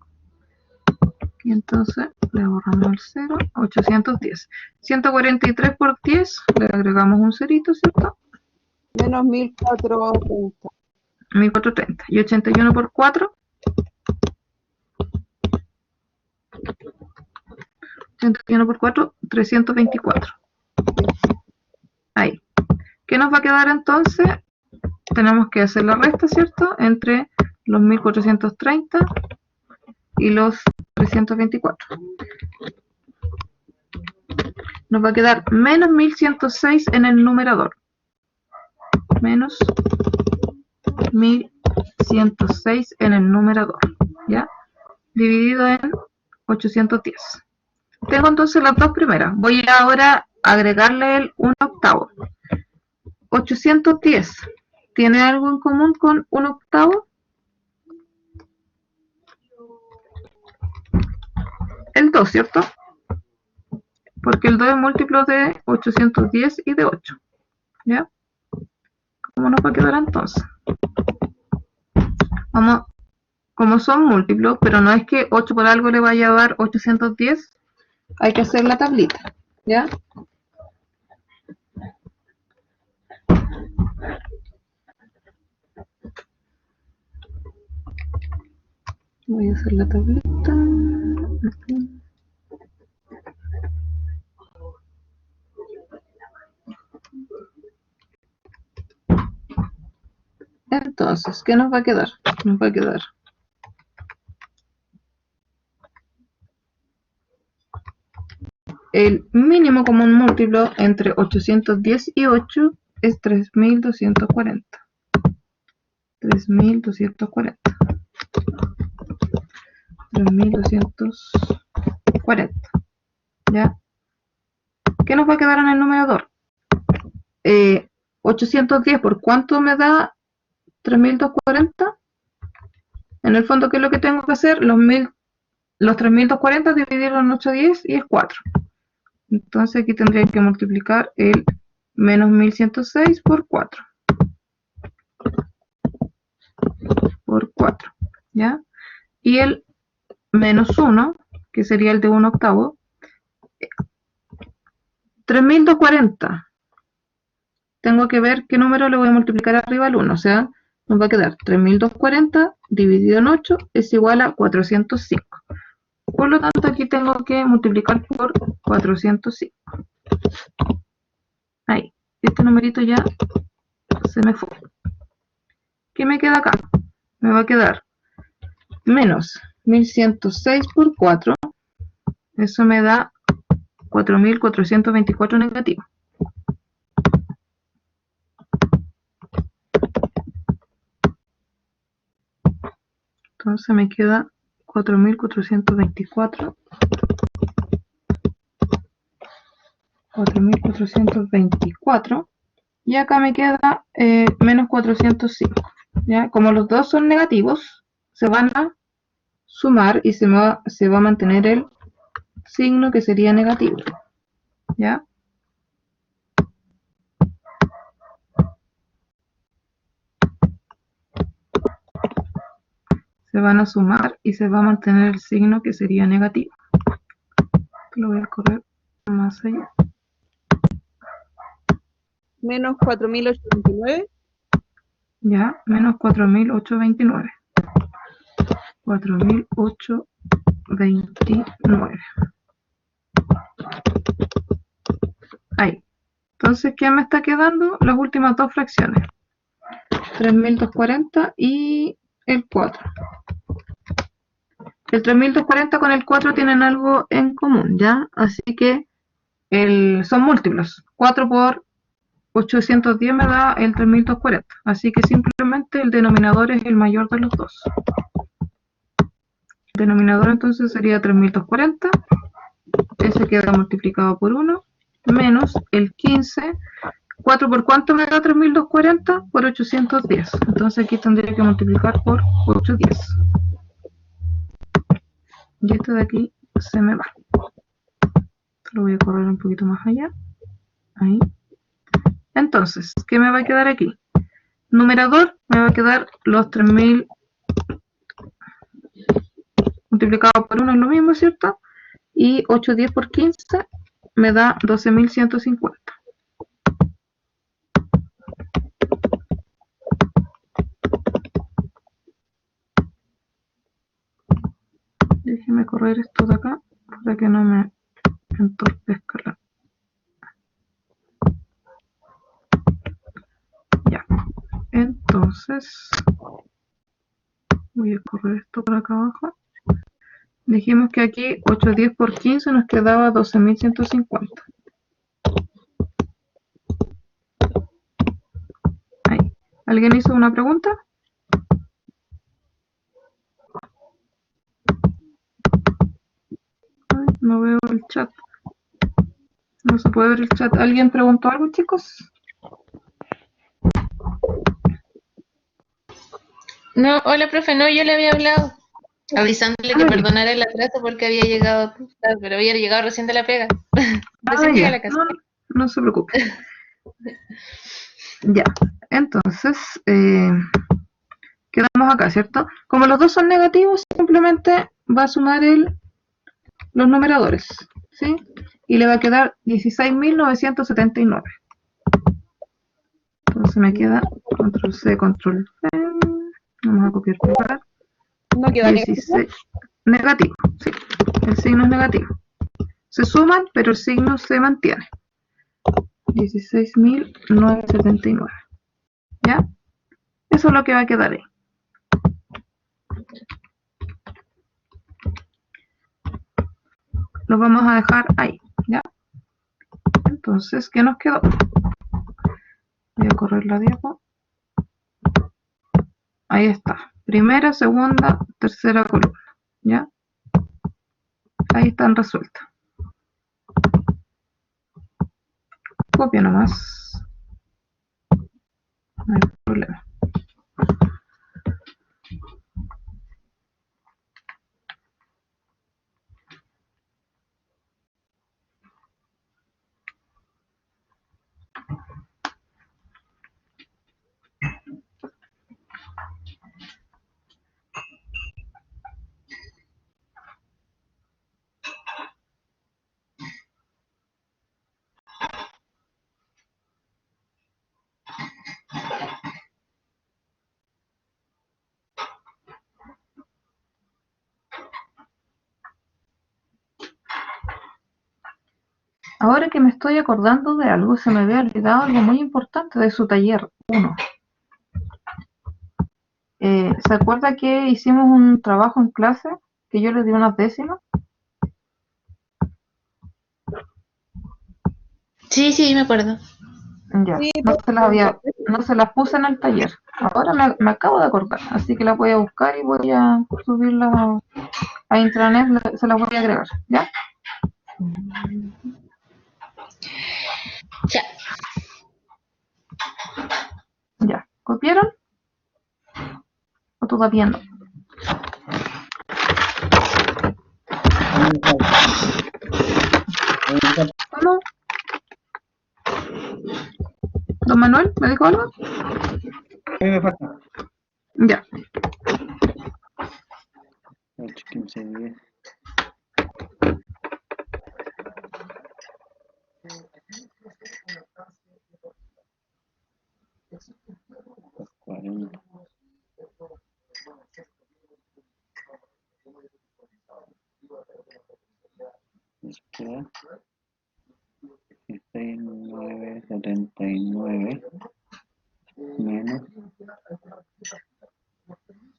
Y entonces le borramos el 0, 810. 143 por 10, le agregamos un cerito, ¿cierto? Menos 1430. 1430. Y 81 por 4. 81 por 4, 324. Ahí. ¿Qué nos va a quedar entonces? Tenemos que hacer la resta, ¿cierto? Entre los 1430 y los 324. Nos va a quedar menos 1106 en el numerador. Menos 1106 en el numerador. ¿Ya? Dividido en 810. Tengo entonces las dos primeras. Voy ahora a agregarle el 1 octavo. 810. ¿Tiene algo en común con 1 octavo? El 2, ¿cierto? Porque el 2 es múltiplo de 810 y de 8. ¿Ya? ¿Cómo nos va a quedar entonces? Vamos, como son múltiplos, pero no es que 8 por algo le vaya a dar 810, hay que hacer la tablita. ¿Ya? Voy a hacer la tablita. Entonces, ¿qué nos va a quedar? Nos va a quedar el mínimo común múltiplo entre 810 y 8 es 3240. 3240. 3240. ¿Ya? ¿Qué nos va a quedar en el numerador? 810, ¿por cuánto me da 3240? En el fondo, ¿qué es lo que tengo que hacer? Los 3240 dividirlo en 810 y es 4. Entonces aquí tendría que multiplicar el menos 1106 por 4. Por 4. ¿Ya? Y el menos 1, que sería el de 1 octavo. 3240. Tengo que ver qué número le voy a multiplicar arriba al 1. O sea, nos va a quedar 3240 dividido en 8 es igual a 405. Por lo tanto, aquí tengo que multiplicar por 405. Ahí. Este numerito ya se me fue. ¿Qué me queda acá? Me va a quedar menos 1106 por 4. Eso me da 4424 negativo. Entonces me queda 4424. 4424. Y acá me queda menos 405. ¿Ya? Como los dos son negativos, se van a sumar y se va a mantener el signo que sería negativo. ¿Ya? Se van a sumar y se va a mantener el signo que sería negativo. Lo voy a correr más allá. Menos 4829. Ya, menos 4829. 4829. Ahí. Entonces, ¿qué me está quedando? Las últimas dos fracciones. 3240 y el 4. El 3240 con el 4 tienen algo en común, ¿ya? Así que son múltiplos. 4 por 810 me da el 3240. Así que simplemente el denominador es el mayor de los dos. El denominador entonces sería 3240. Ese queda multiplicado por 1. Menos el 15. 4 por cuánto me da 3240? Por 810. Entonces aquí tendría que multiplicar por 810. Y esto de aquí se me va. Lo voy a correr un poquito más allá. Ahí. Entonces, ¿qué me va a quedar aquí? Numerador me va a quedar los 3000 multiplicado por 1 es lo mismo, ¿cierto? Y 810 por 15 me da 12150. Déjeme correr esto de acá para que no me entorpezca la... Ya. Entonces, voy a correr esto por acá abajo. Dijimos que aquí 810 por 15 nos quedaba 12150. Ahí. ¿Alguien hizo una pregunta? Ay, no veo el chat. No se puede ver el chat. ¿Alguien preguntó algo, chicos? No, hola, profe, no, yo le había hablado, avisándole que perdonara el atraso porque había llegado, pero había llegado recién de la pega. Recién llegué a la casa. No se preocupe. Ya, entonces, quedamos acá, ¿cierto? Como los dos son negativos, simplemente va a sumar los numeradores, ¿sí? Y le va a quedar 16.979. Entonces me queda control C, control V. Vamos a copiar y pegar. No queda 16. Negativo, sí. El signo es negativo. Se suman, pero el signo se mantiene. 16.979. ¿Ya? Eso es lo que va a quedar ahí. Lo vamos a dejar ahí, ¿ya? Entonces, ¿qué nos quedó? Voy a correr la diapo. Ahí está. Primera, segunda, tercera columna, ¿ya? Ahí están resueltas. Copia nomás. No hay problema. Ahora que me estoy acordando de algo, se me había olvidado algo muy importante de su taller 1. ¿Se acuerda que hicimos un trabajo en clase que yo le di unas décimas? Sí, sí, me acuerdo. Ya, Sí, no se las puse en el taller. Ahora me acabo de acordar, así que las voy a buscar y voy a subirlas a intranet, se las voy a agregar, ¿ya? Ya. Ya, ¿copiaron? ¿O todavía no? ¿Cómo? ¿Don Manuel? ¿Me dijo algo? ¿Qué me falta? Ya, 8, 15, 10. Los 40. Espera. 69, 79 menos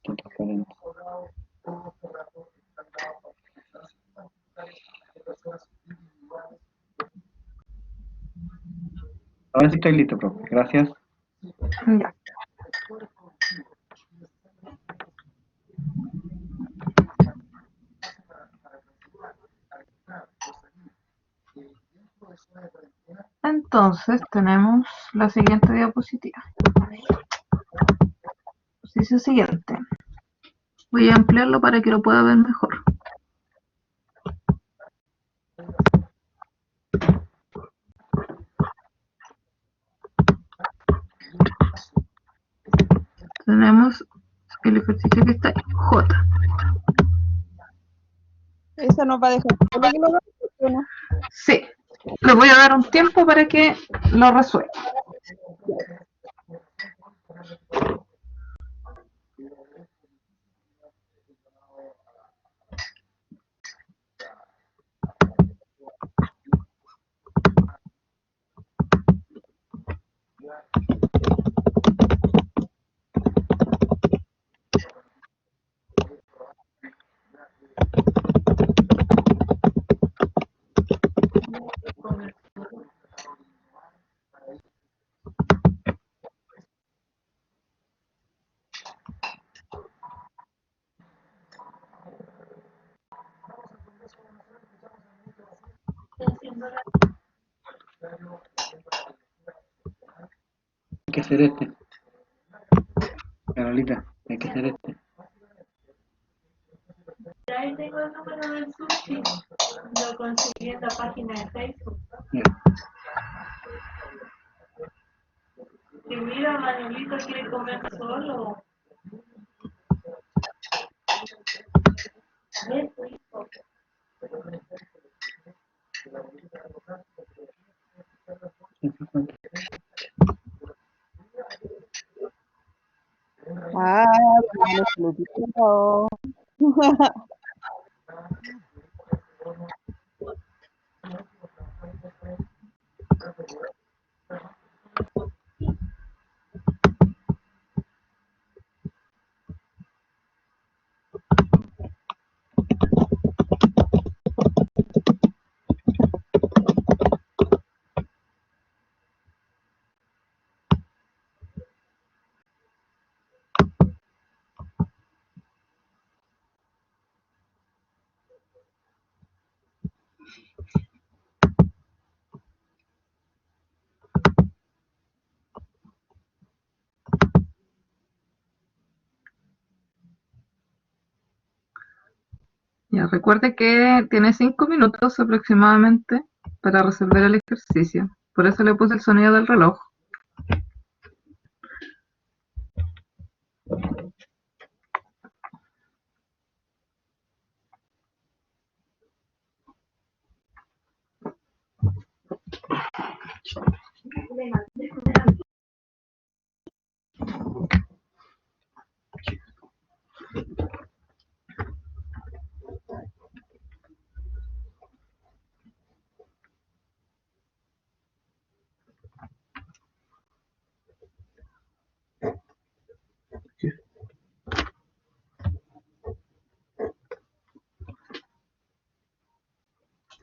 140. Ahora sí estoy listo, profe. Gracias. ya. Entonces tenemos la siguiente diapositiva. Dice siguiente. Voy a ampliarlo para que lo pueda ver mejor. Tenemos el ejercicio que está ahí, J. esa nos va a dejar solo que lo hagamos, ¿o no? Sí, le voy a dar un tiempo para que lo resuelva. Hay que hacer este. Carolita, hay que hacer este. Ahí tengo el número del sushi. Lo conseguí en la página de Facebook. Ya. Y mira, Manuelito quiere comer solo. Es tu hijo. Ah, bueno, saludito. Ya, recuerde que tiene 5 minutos aproximadamente para resolver el ejercicio. Por eso le puse el sonido del reloj.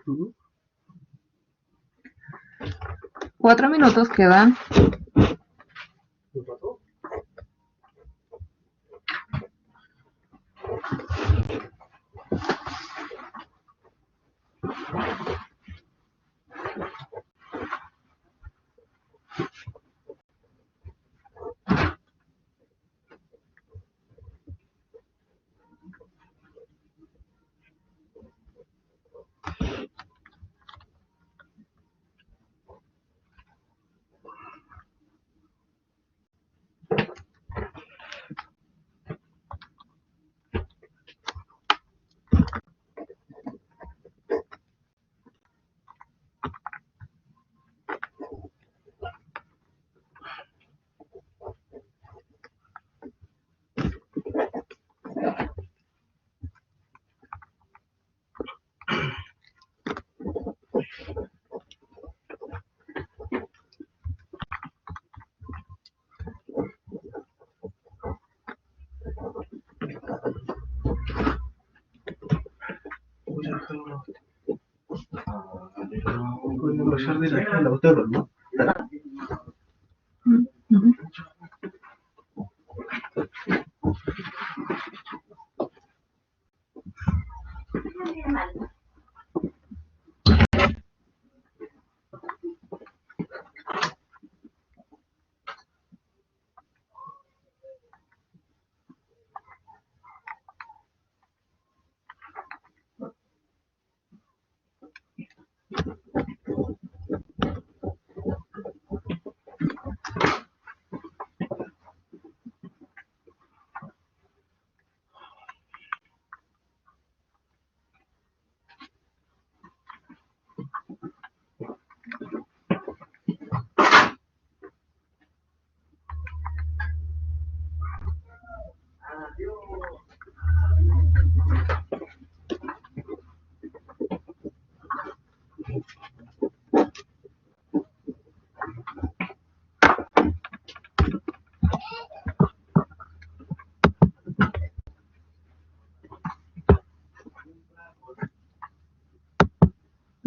Ujú. 4 minutos quedan. Un rato. Con pasar de la botella, ¿no? Ujú.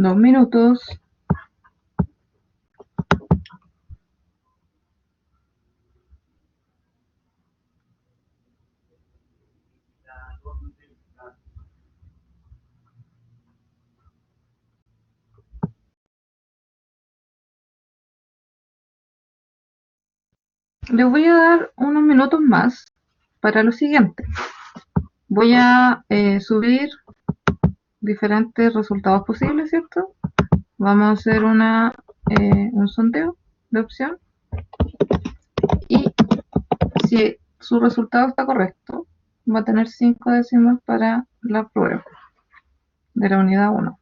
Dos minutos. Les voy a dar unos minutos más para lo siguiente. Voy a subir diferentes resultados posibles, ¿cierto? Vamos a hacer un sondeo de opción y si su resultado está correcto, va a tener 5 décimas para la prueba de la unidad 1.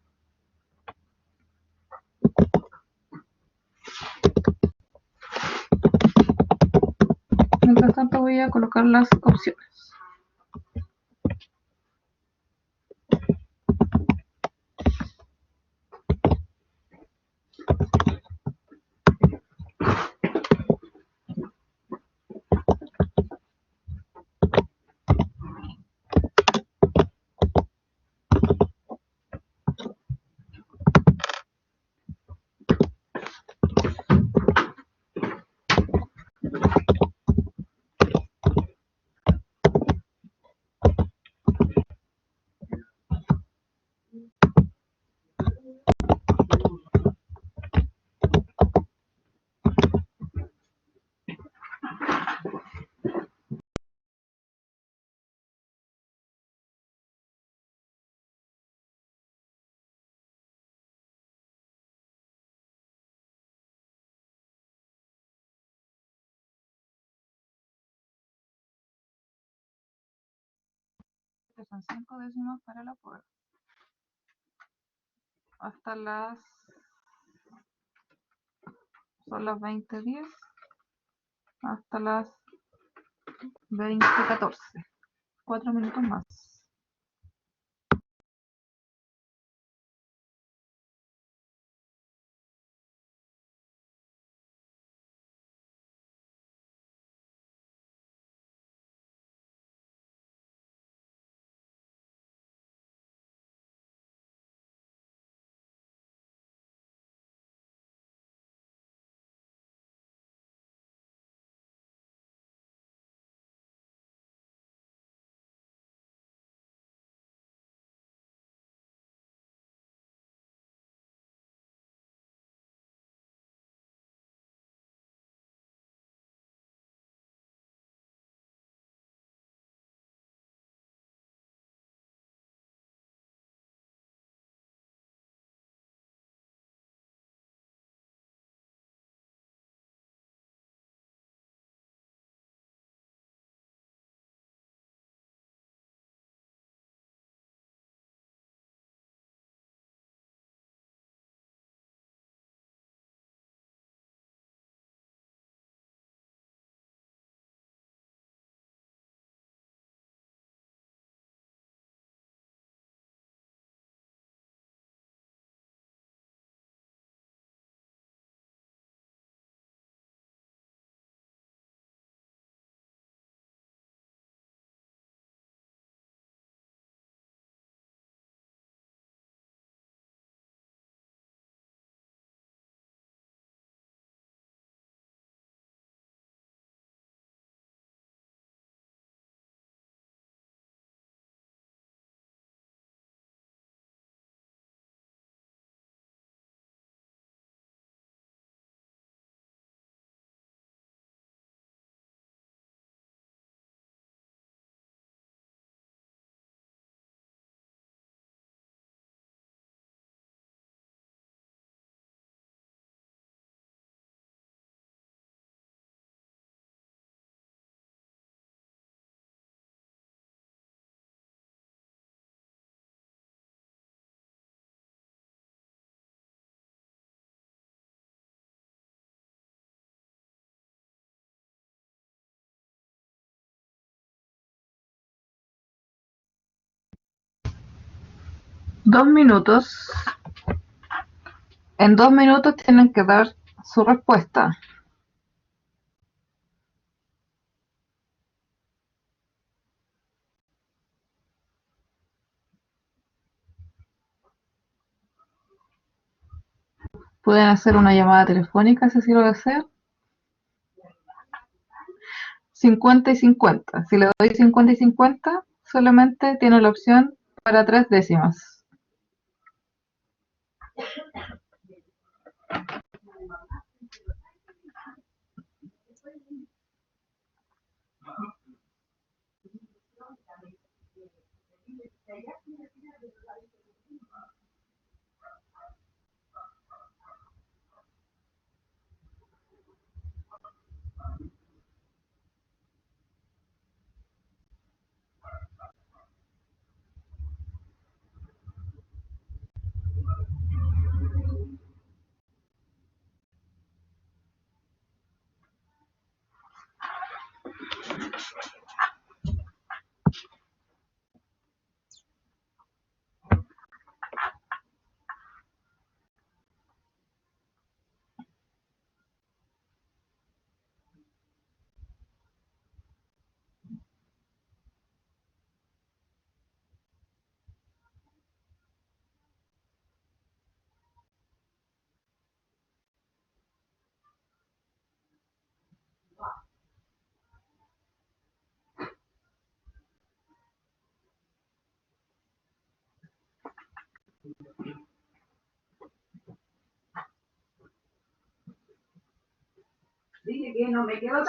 Mientras tanto voy a colocar las opciones. que son 5 décimas para la prueba. Hasta las... Son las 20:10 hasta las 20:14. 4 minutos más. Dos minutos. En 2 minutos tienen que dar su respuesta. Pueden hacer una llamada telefónica si así lo desean. 50 y 50. Si le doy 50 y 50, solamente tiene la opción para 3 décimas.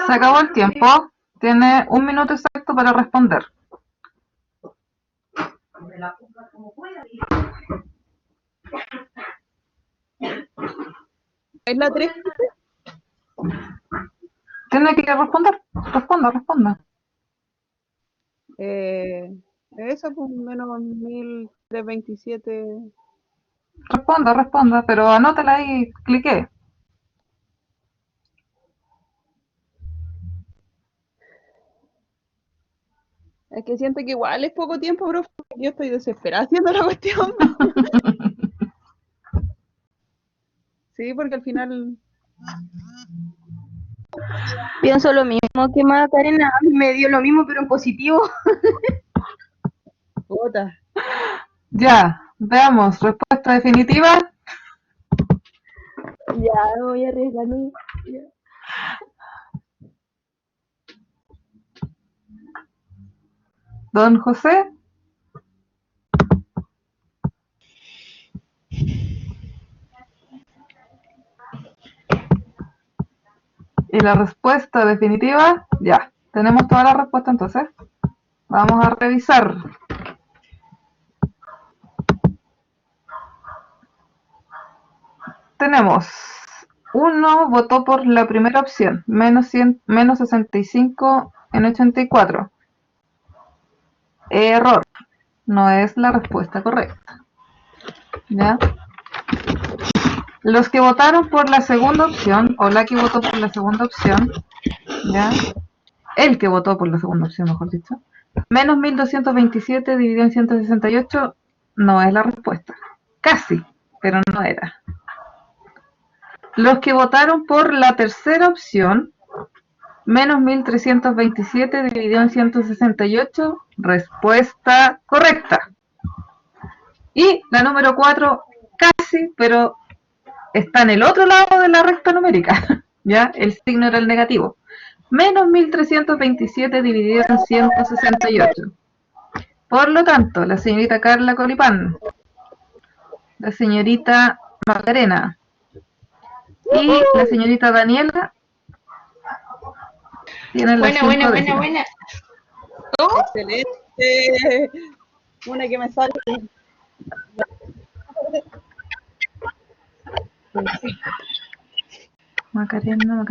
Se acabó el tiempo. Tiene 1 minuto exacto para responder. ¿Es la 3? Tiene que responder. Responda. Esa, pues, menos 1327. Responda, pero anótala ahí, cliqué. Es que siento que igual es poco tiempo, profe. Yo estoy desesperada haciendo la cuestión. Sí, porque al final. Pienso lo mismo que Macarena, a mí me dio lo mismo, pero en positivo. Puta. Ya, veamos, respuesta definitiva. Ya, voy a arriesgarme. Don José. Y la respuesta definitiva, ya, tenemos toda la respuesta entonces. Vamos a revisar. Tenemos, uno votó por la primera opción, menos 65 en 84. Error, no es la respuesta correcta. ¿Ya? Los que votaron por la segunda opción, o la que votó por la segunda opción, ¿ya? El que votó por la segunda opción, mejor dicho, menos 1227 dividido en 168 no es la respuesta. Casi, pero no era. Los que votaron por la tercera opción, menos 1327 dividido en 168, respuesta correcta. Y la número 4, casi, pero está en el otro lado de la recta numérica. ¿Ya? El signo era el negativo. Menos 1327 dividido en 168. Por lo tanto, la señorita Carla Colipán, la señorita Macarena y la señorita Daniela tienen las Buena, 5 buena, buena, décimas. buena. Excelente. Una que me sale. Macarena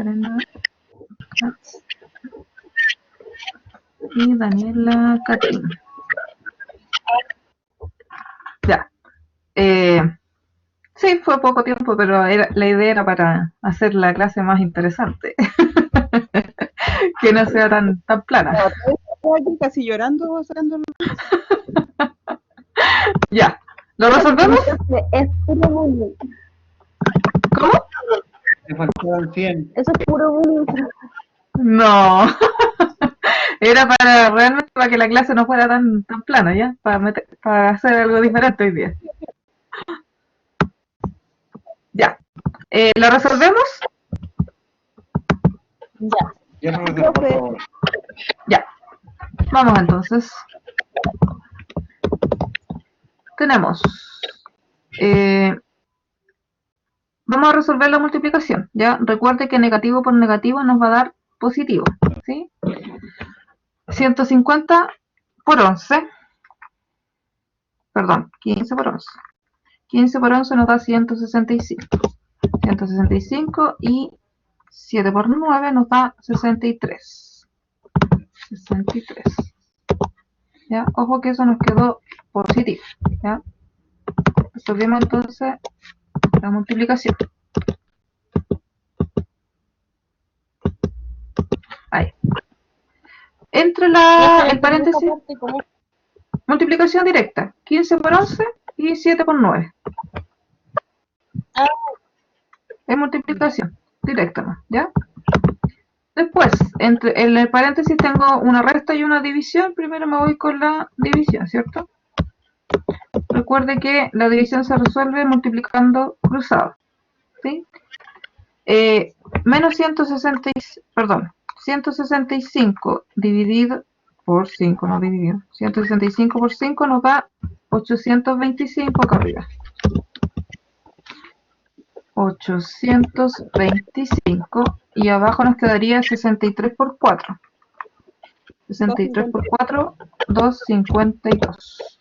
y Daniela Catín. Ya. Sí, fue poco tiempo, pero la idea era para hacer la clase más interesante. Que no sea tan plana. Estoy aquí casi llorando, sacando. Ya. ¿Lo resolvemos? Es puro bullying. ¿Cómo? Me faltaban 100. Eso es puro bullying. No. Era para realmente para que la clase no fuera tan plana, ¿ya? Para hacer algo diferente hoy día. Ya. ¿Lo resolvemos? Ya. Ya, profesor, por favor. Ya. Vamos entonces. Tenemos. Vamos a resolver la multiplicación. Ya. Recuerde que negativo por negativo nos va a dar positivo. ¿Sí? 150 por 11. Perdón, 15 por 11. 15 por 11 nos da 165. 165 y 7 por 9 nos da 63. 63. ¿Ya? Ojo que eso nos quedó positivo. ¿Ya? Resolvemos entonces la multiplicación. Ahí. Entre el paréntesis, multiplicación directa. 15 por 11 y 7 por 9. Es multiplicación directa, ¿no? ¿Ya? Después, en el paréntesis tengo una resta y una división. Primero me voy con la división, ¿cierto? Recuerde que la división se resuelve multiplicando cruzado. ¿Sí? Menos 165 dividido por 5, no dividido. 165 por 5 nos da 825 acá arriba. 825 y abajo nos quedaría 63 por 4. 63 por 4, 252.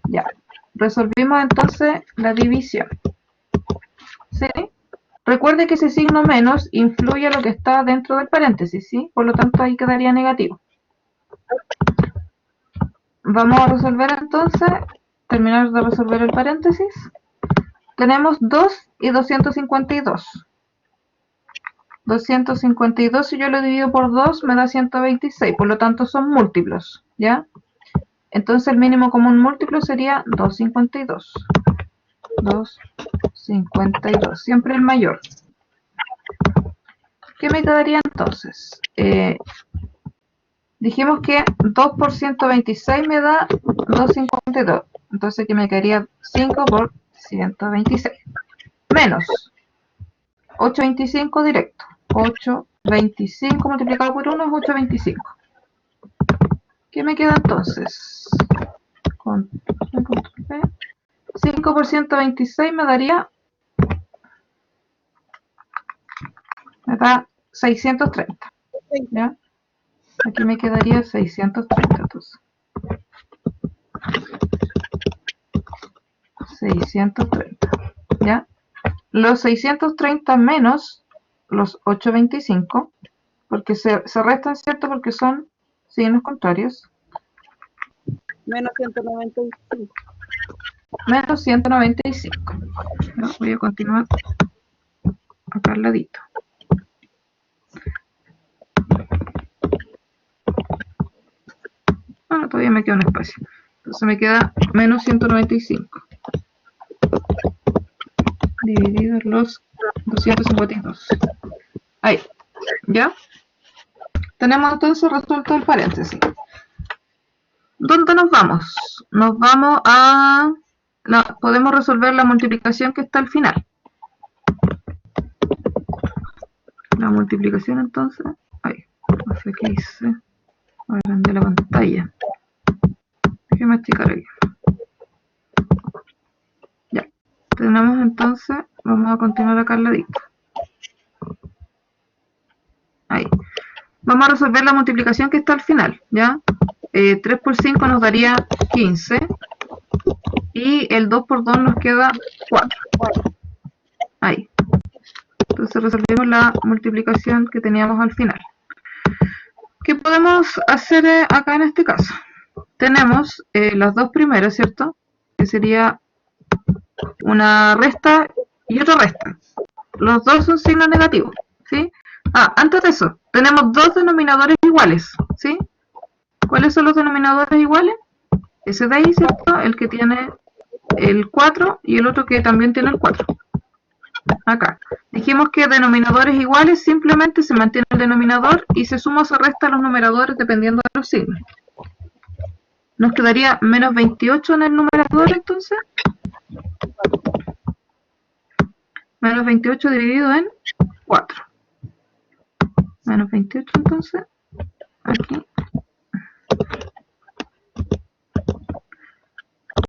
Ya. Resolvimos entonces la división. ¿Sí? Recuerde que ese signo menos influye a lo que está dentro del paréntesis, ¿sí? Por lo tanto ahí quedaría negativo. vamos a resolver entonces, terminar de resolver el paréntesis. Tenemos 2 y 252. 252 si yo lo divido por 2 me da 126, por lo tanto son múltiplos, ¿ya? Entonces el mínimo común múltiplo sería 252. 252, siempre el mayor. ¿Qué me quedaría entonces? Dijimos que 2 por 126 me da 252. Entonces que me quedaría 5 por 126. Menos 825 directo. 825 multiplicado por 1 es 825. ¿Qué me queda entonces? 5 por 126 me daría... Me da 630. ¿Ya? Aquí me quedaría 630 entonces. 630. ¿Ya? Los 630 menos los 825, porque se restan, ¿cierto? Porque son signos contrarios. Menos 195. Menos 195. ¿Ya? Voy a continuar acá al ladito. Todavía me queda un espacio. Entonces me queda menos 195. Dividido en los 252. Ahí. ¿Ya? Tenemos entonces resuelto el paréntesis. ¿Dónde nos vamos? Nos vamos a... podemos resolver la multiplicación que está al final. La multiplicación entonces... Ahí. No sé qué hice. Agrandé la pantalla. Déjeme esticar aquí. Ya. Tenemos entonces... Vamos a continuar acá al ladito. Ahí. Vamos a resolver la multiplicación que está al final, ¿ya? 3 por 5 nos daría 15. Y el 2 por 2 nos queda 4. Ahí. Entonces resolvimos la multiplicación que teníamos al final. ¿Qué podemos hacer acá en este caso? Tenemos las dos primeras, ¿cierto? Que sería una resta y otra resta. Los dos son signos negativos, ¿sí? Antes de eso, tenemos dos denominadores iguales, ¿sí? ¿Cuáles son los denominadores iguales? Ese de ahí, ¿cierto? El que tiene el 4 y el otro que también tiene el 4. Acá. Dijimos que denominadores iguales simplemente se mantiene el denominador y se suma o se resta los numeradores dependiendo de los signos. Nos quedaría menos 28 en el numerador entonces. Menos 28 dividido en 4. Menos 28 entonces. Aquí.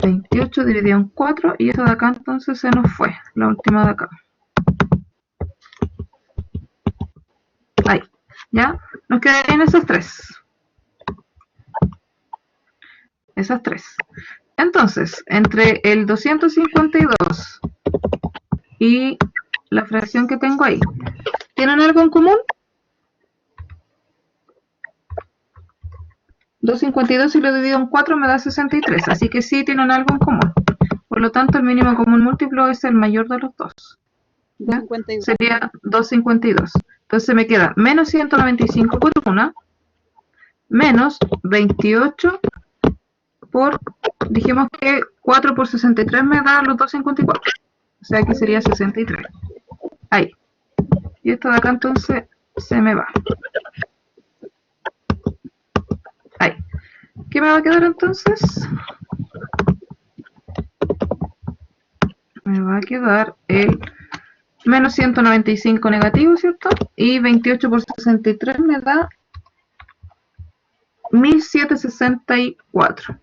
28 dividido en 4 y esta de acá entonces se nos fue, la última de acá. Ahí, ¿ya? Nos quedarían esas tres. Esas tres. Entonces, entre el 252 y la fracción que tengo ahí, ¿tienen algo en común? 252 si lo divido en 4 me da 63, así que sí tienen algo en común. Por lo tanto, el mínimo común múltiplo es el mayor de los dos. ¿Ya? 252. Sería 252. Entonces me queda menos 195 por 1, menos 28 por, dijimos que 4 por 63 me da los 254. O sea que sería 63. Ahí. Y esto de acá entonces se me va. Ahí. ¿Qué me va a quedar entonces? Me va a quedar el menos 195 negativo, ¿cierto? Y 28 por 63 me da 1764.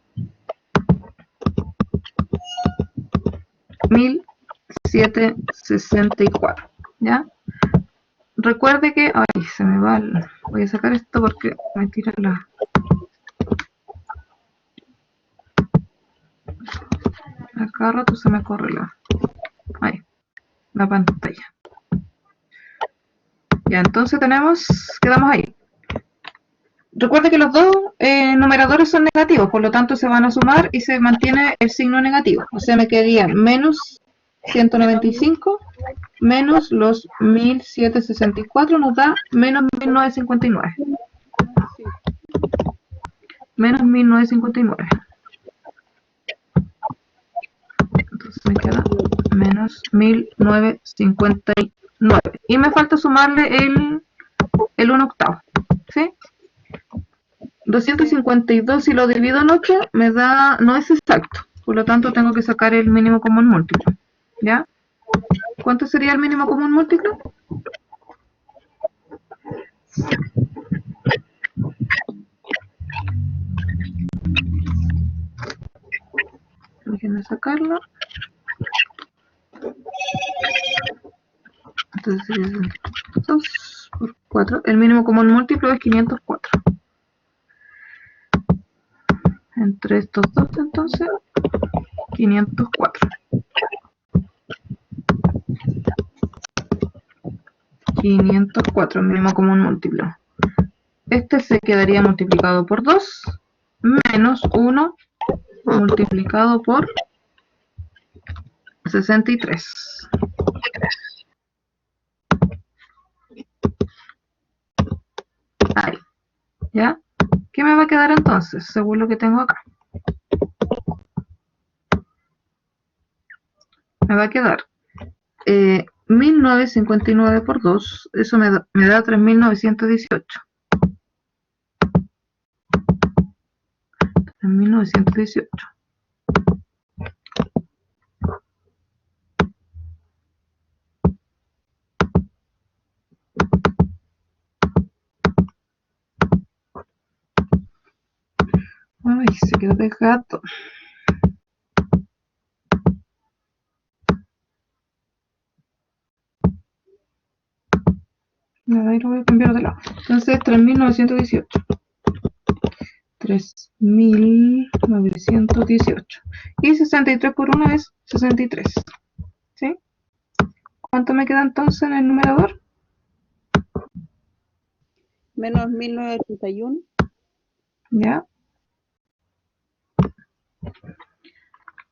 1764. ¿Ya? Recuerde que... Ay, se me va el... Voy a sacar esto porque me tira la... A cada rato se me corre la pantalla. Ya, entonces quedamos ahí. Recuerde que los dos numeradores son negativos, por lo tanto se van a sumar y se mantiene el signo negativo. O sea, me quedaría menos 195 menos los 1764 nos da menos 1959. Sí. Menos 1959. Entonces me queda menos 1959. Y me falta sumarle el 1 octavo. ¿Sí? 252 si lo divido en 8 me da, no es exacto. Por lo tanto tengo que sacar el mínimo común múltiplo. ¿Ya? ¿Cuánto sería el mínimo común múltiplo? Déjenme sacarlo. Entonces sería 2 por 4. El mínimo común múltiplo es 504. Entre estos dos, entonces, 504. 504, mínimo común múltiplo. Este se quedaría multiplicado por 2, menos 1 multiplicado por 63. Ahí. ¿Ya? ¿Qué me va a quedar entonces, según lo que tengo acá? Me va a quedar 1959 por 2, eso me da 3918. 3918. Ay, se quedó pegado. Ahí lo voy a cambiar de lado. Entonces, 3918. 3918. Y 63 por 1 es 63. ¿Sí? ¿Cuánto me queda entonces en el numerador? Menos 1981. ¿Ya?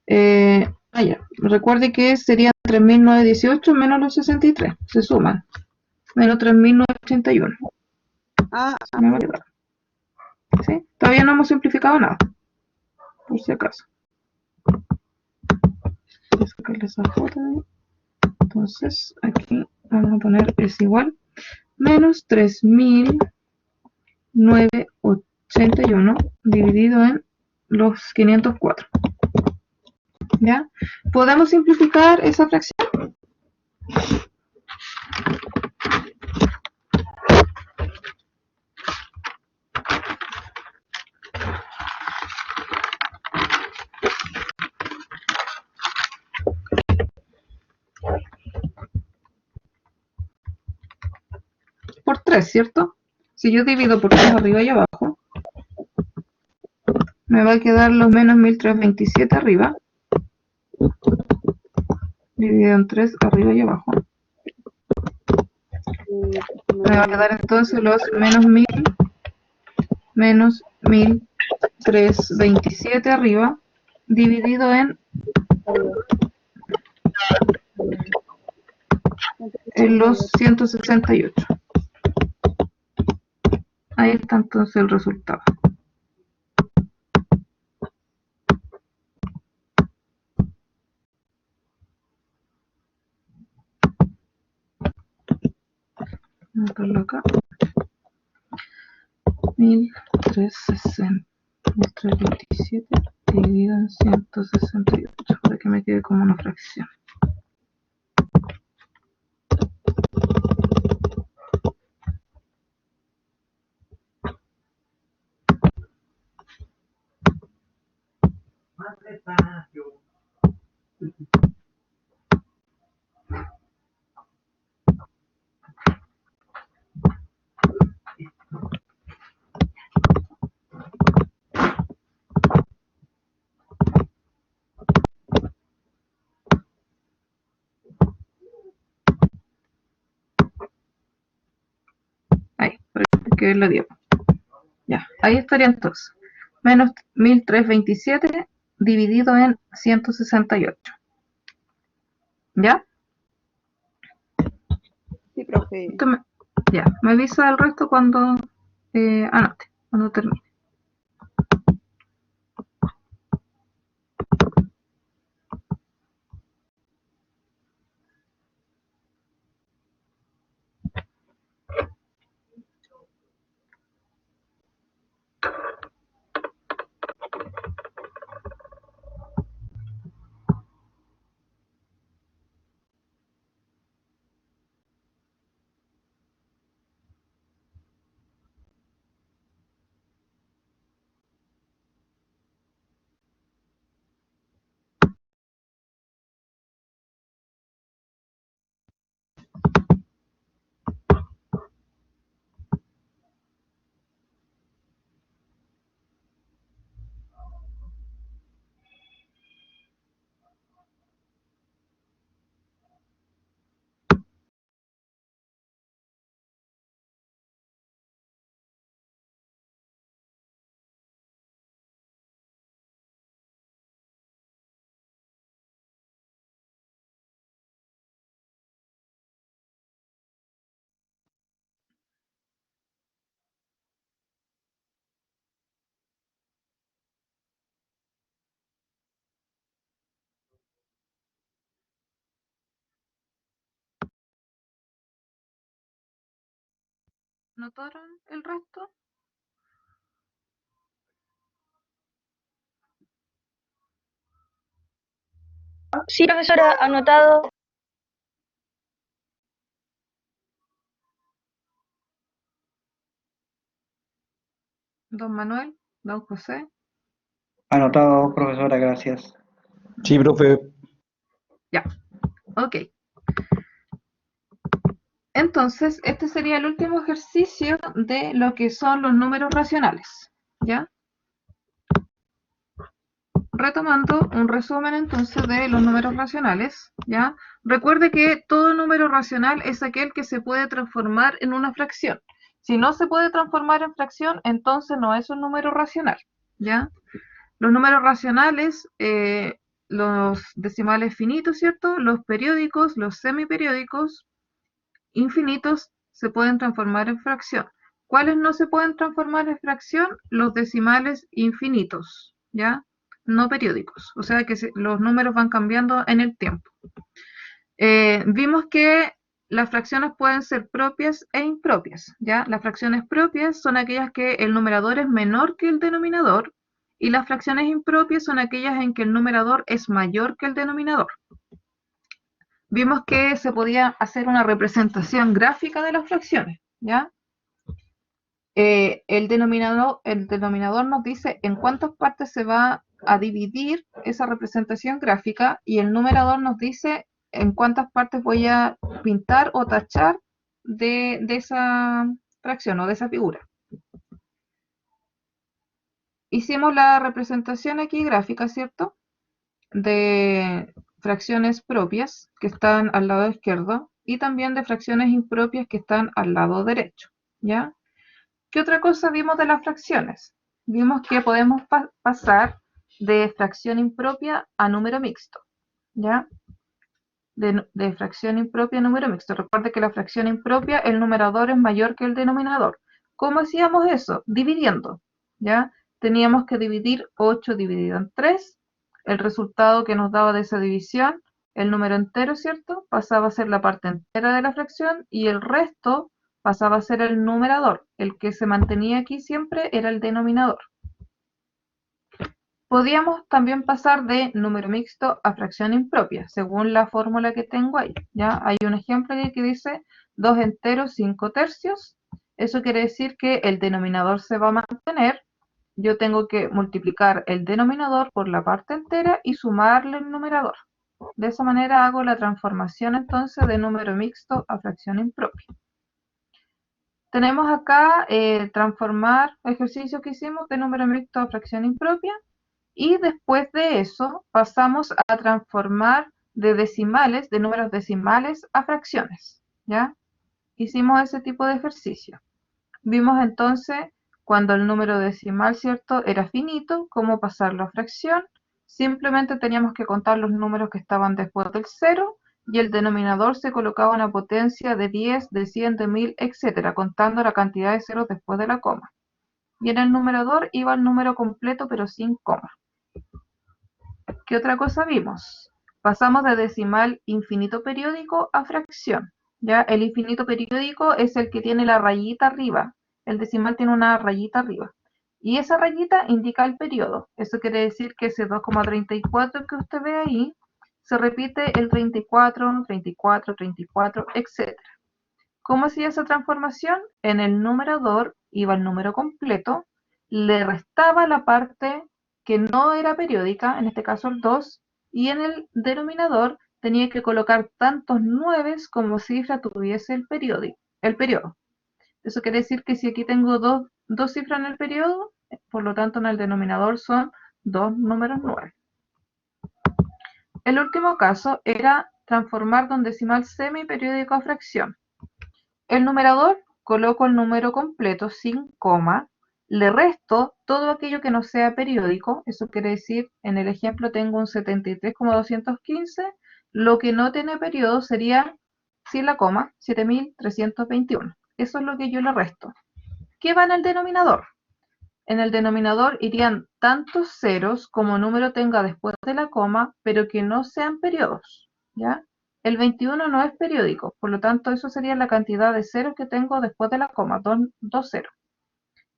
Ya. Recuerde que serían 3918 menos los 63. Se suman. Menos 3981. Ah, Me va a quedar. ¿Sí? Todavía no hemos simplificado nada. Por si acaso. Voy a sacarle esa foto de ahí. Entonces, aquí vamos a poner es igual. Menos 3981 dividido en los 504. ¿Ya? ¿Podemos simplificar esa fracción? Por 3, ¿cierto? Si yo divido por 3 arriba y abajo, me va a quedar los menos 1327 arriba, dividido en 3 arriba y abajo. Me va a quedar entonces los menos 1000, menos 1327 arriba, dividido en los 168. Ahí está entonces el resultado. Voy a ponerlo acá. 1327 dividido en 168 para que me quede como una fracción. Más despacio. Ahí, para que la dio. Ya. Ahí estaría entonces. Menos 1327 dividido en 168. ¿Ya? Sí, profe. Ya, me avisa el resto cuando anote, cuando termine. ¿Notaron el resto? Sí, profesora, anotado. Don Manuel, don José. Anotado, profesora, gracias. Sí, profe. Ya, ok. Entonces, este sería el último ejercicio de lo que son los números racionales, ¿ya? Retomando un resumen entonces de los números racionales, ¿ya? Recuerde que todo número racional es aquel que se puede transformar en una fracción. Si no se puede transformar en fracción, entonces no es un número racional, ¿ya? Los números racionales, los decimales finitos, ¿cierto? Los periódicos, los semiperiódicos, infinitos, se pueden transformar en fracción. ¿Cuáles no se pueden transformar en fracción? Los decimales infinitos, ¿ya? No periódicos, o sea que los números van cambiando en el tiempo. Vimos que las fracciones pueden ser propias e impropias, ¿ya? Las fracciones propias son aquellas que el numerador es menor que el denominador, y las fracciones impropias son aquellas en que el numerador es mayor que el denominador. Vimos que se podía hacer una representación gráfica de las fracciones, ¿ya? El denominador nos dice en cuántas partes se va a dividir esa representación gráfica, y el numerador nos dice en cuántas partes voy a pintar o tachar de esa fracción o de esa figura. Hicimos la representación aquí gráfica, ¿cierto? De fracciones propias que están al lado izquierdo y también de fracciones impropias que están al lado derecho, ¿ya? ¿Qué otra cosa vimos de las fracciones? Vimos que podemos pasar de fracción impropia a número mixto, ¿ya? De fracción impropia a número mixto. Recuerde que la fracción impropia, el numerador es mayor que el denominador. ¿Cómo hacíamos eso? Dividiendo, ¿ya? Teníamos que dividir 8 dividido en 3. El resultado que nos daba de esa división, el número entero, ¿cierto? Pasaba a ser la parte entera de la fracción, y el resto pasaba a ser el numerador. El que se mantenía aquí siempre era el denominador. Podíamos también pasar de número mixto a fracción impropia, según la fórmula que tengo ahí, ¿ya? Hay un ejemplo aquí que dice 2 enteros 5 tercios. Eso quiere decir que el denominador se va a mantener. Yo tengo que multiplicar el denominador por la parte entera y sumarle el numerador. De esa manera hago la transformación entonces de número mixto a fracción impropia. Tenemos acá transformar ejercicio que hicimos de número mixto a fracción impropia. Y después de eso pasamos a transformar de decimales, de números decimales a fracciones, ¿ya? Hicimos ese tipo de ejercicio. Vimos entonces cuando el número decimal, ¿cierto?, era finito, cómo pasarlo a fracción. Simplemente teníamos que contar los números que estaban después del 0 y el denominador se colocaba una potencia de 10, de 100, de 1000, etcétera, contando la cantidad de ceros después de la coma. Y en el numerador iba el número completo pero sin coma. ¿Qué otra cosa vimos? Pasamos de decimal infinito periódico a fracción. ¿Ya? El infinito periódico es el que tiene la rayita arriba. El decimal tiene una rayita arriba. Y esa rayita indica el periodo. Eso quiere decir que ese 2,34 que usted ve ahí se repite el 34, 34, 34, etc. ¿Cómo hacía esa transformación? En el numerador iba el número completo, le restaba la parte que no era periódica, en este caso el 2, y en el denominador tenía que colocar tantos 9 como cifra tuviese el periodo. Eso quiere decir que si aquí tengo dos cifras en el periodo, por lo tanto en el denominador son 2 números 9. El último caso era transformar de un decimal semiperiódico a fracción. El numerador coloco el número completo sin coma, le resto todo aquello que no sea periódico, eso quiere decir, en el ejemplo tengo un 73,215, lo que no tiene periodo sería, sin la coma, 7321. Eso es lo que yo le resto. ¿Qué va en el denominador? En el denominador irían tantos ceros como número tenga después de la coma, pero que no sean periodos, ¿ya? El 21 no es periódico, por lo tanto eso sería la cantidad de ceros que tengo después de la coma, dos ceros.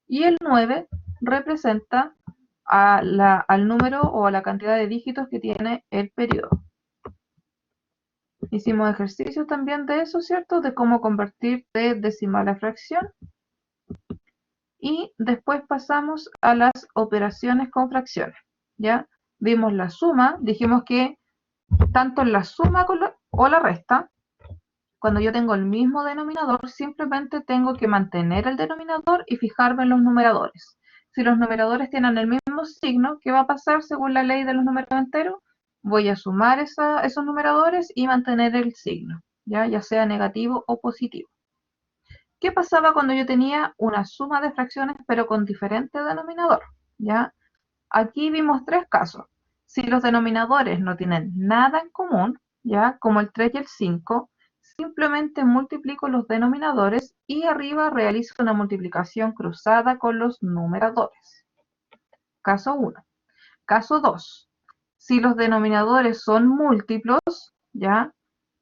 Y el 9 representa al número o a la cantidad de dígitos que tiene el periodo. Hicimos ejercicios también de eso, ¿cierto? De cómo convertir de decimal a fracción. Y después pasamos a las operaciones con fracciones, ¿ya? Vimos la suma, dijimos que tanto en la suma o la resta, cuando yo tengo el mismo denominador, simplemente tengo que mantener el denominador y fijarme en los numeradores. Si los numeradores tienen el mismo signo, ¿qué va a pasar según la ley de los números enteros? Voy a sumar esos numeradores y mantener el signo, ya sea negativo o positivo. ¿Qué pasaba cuando yo tenía una suma de fracciones pero con diferente denominador? ¿Ya? Aquí vimos 3 casos. Si los denominadores no tienen nada en común, ¿ya? Como el 3 y el 5, simplemente multiplico los denominadores y arriba realizo una multiplicación cruzada con los numeradores. Caso 1. Caso 2. Si los denominadores son múltiplos, ¿ya?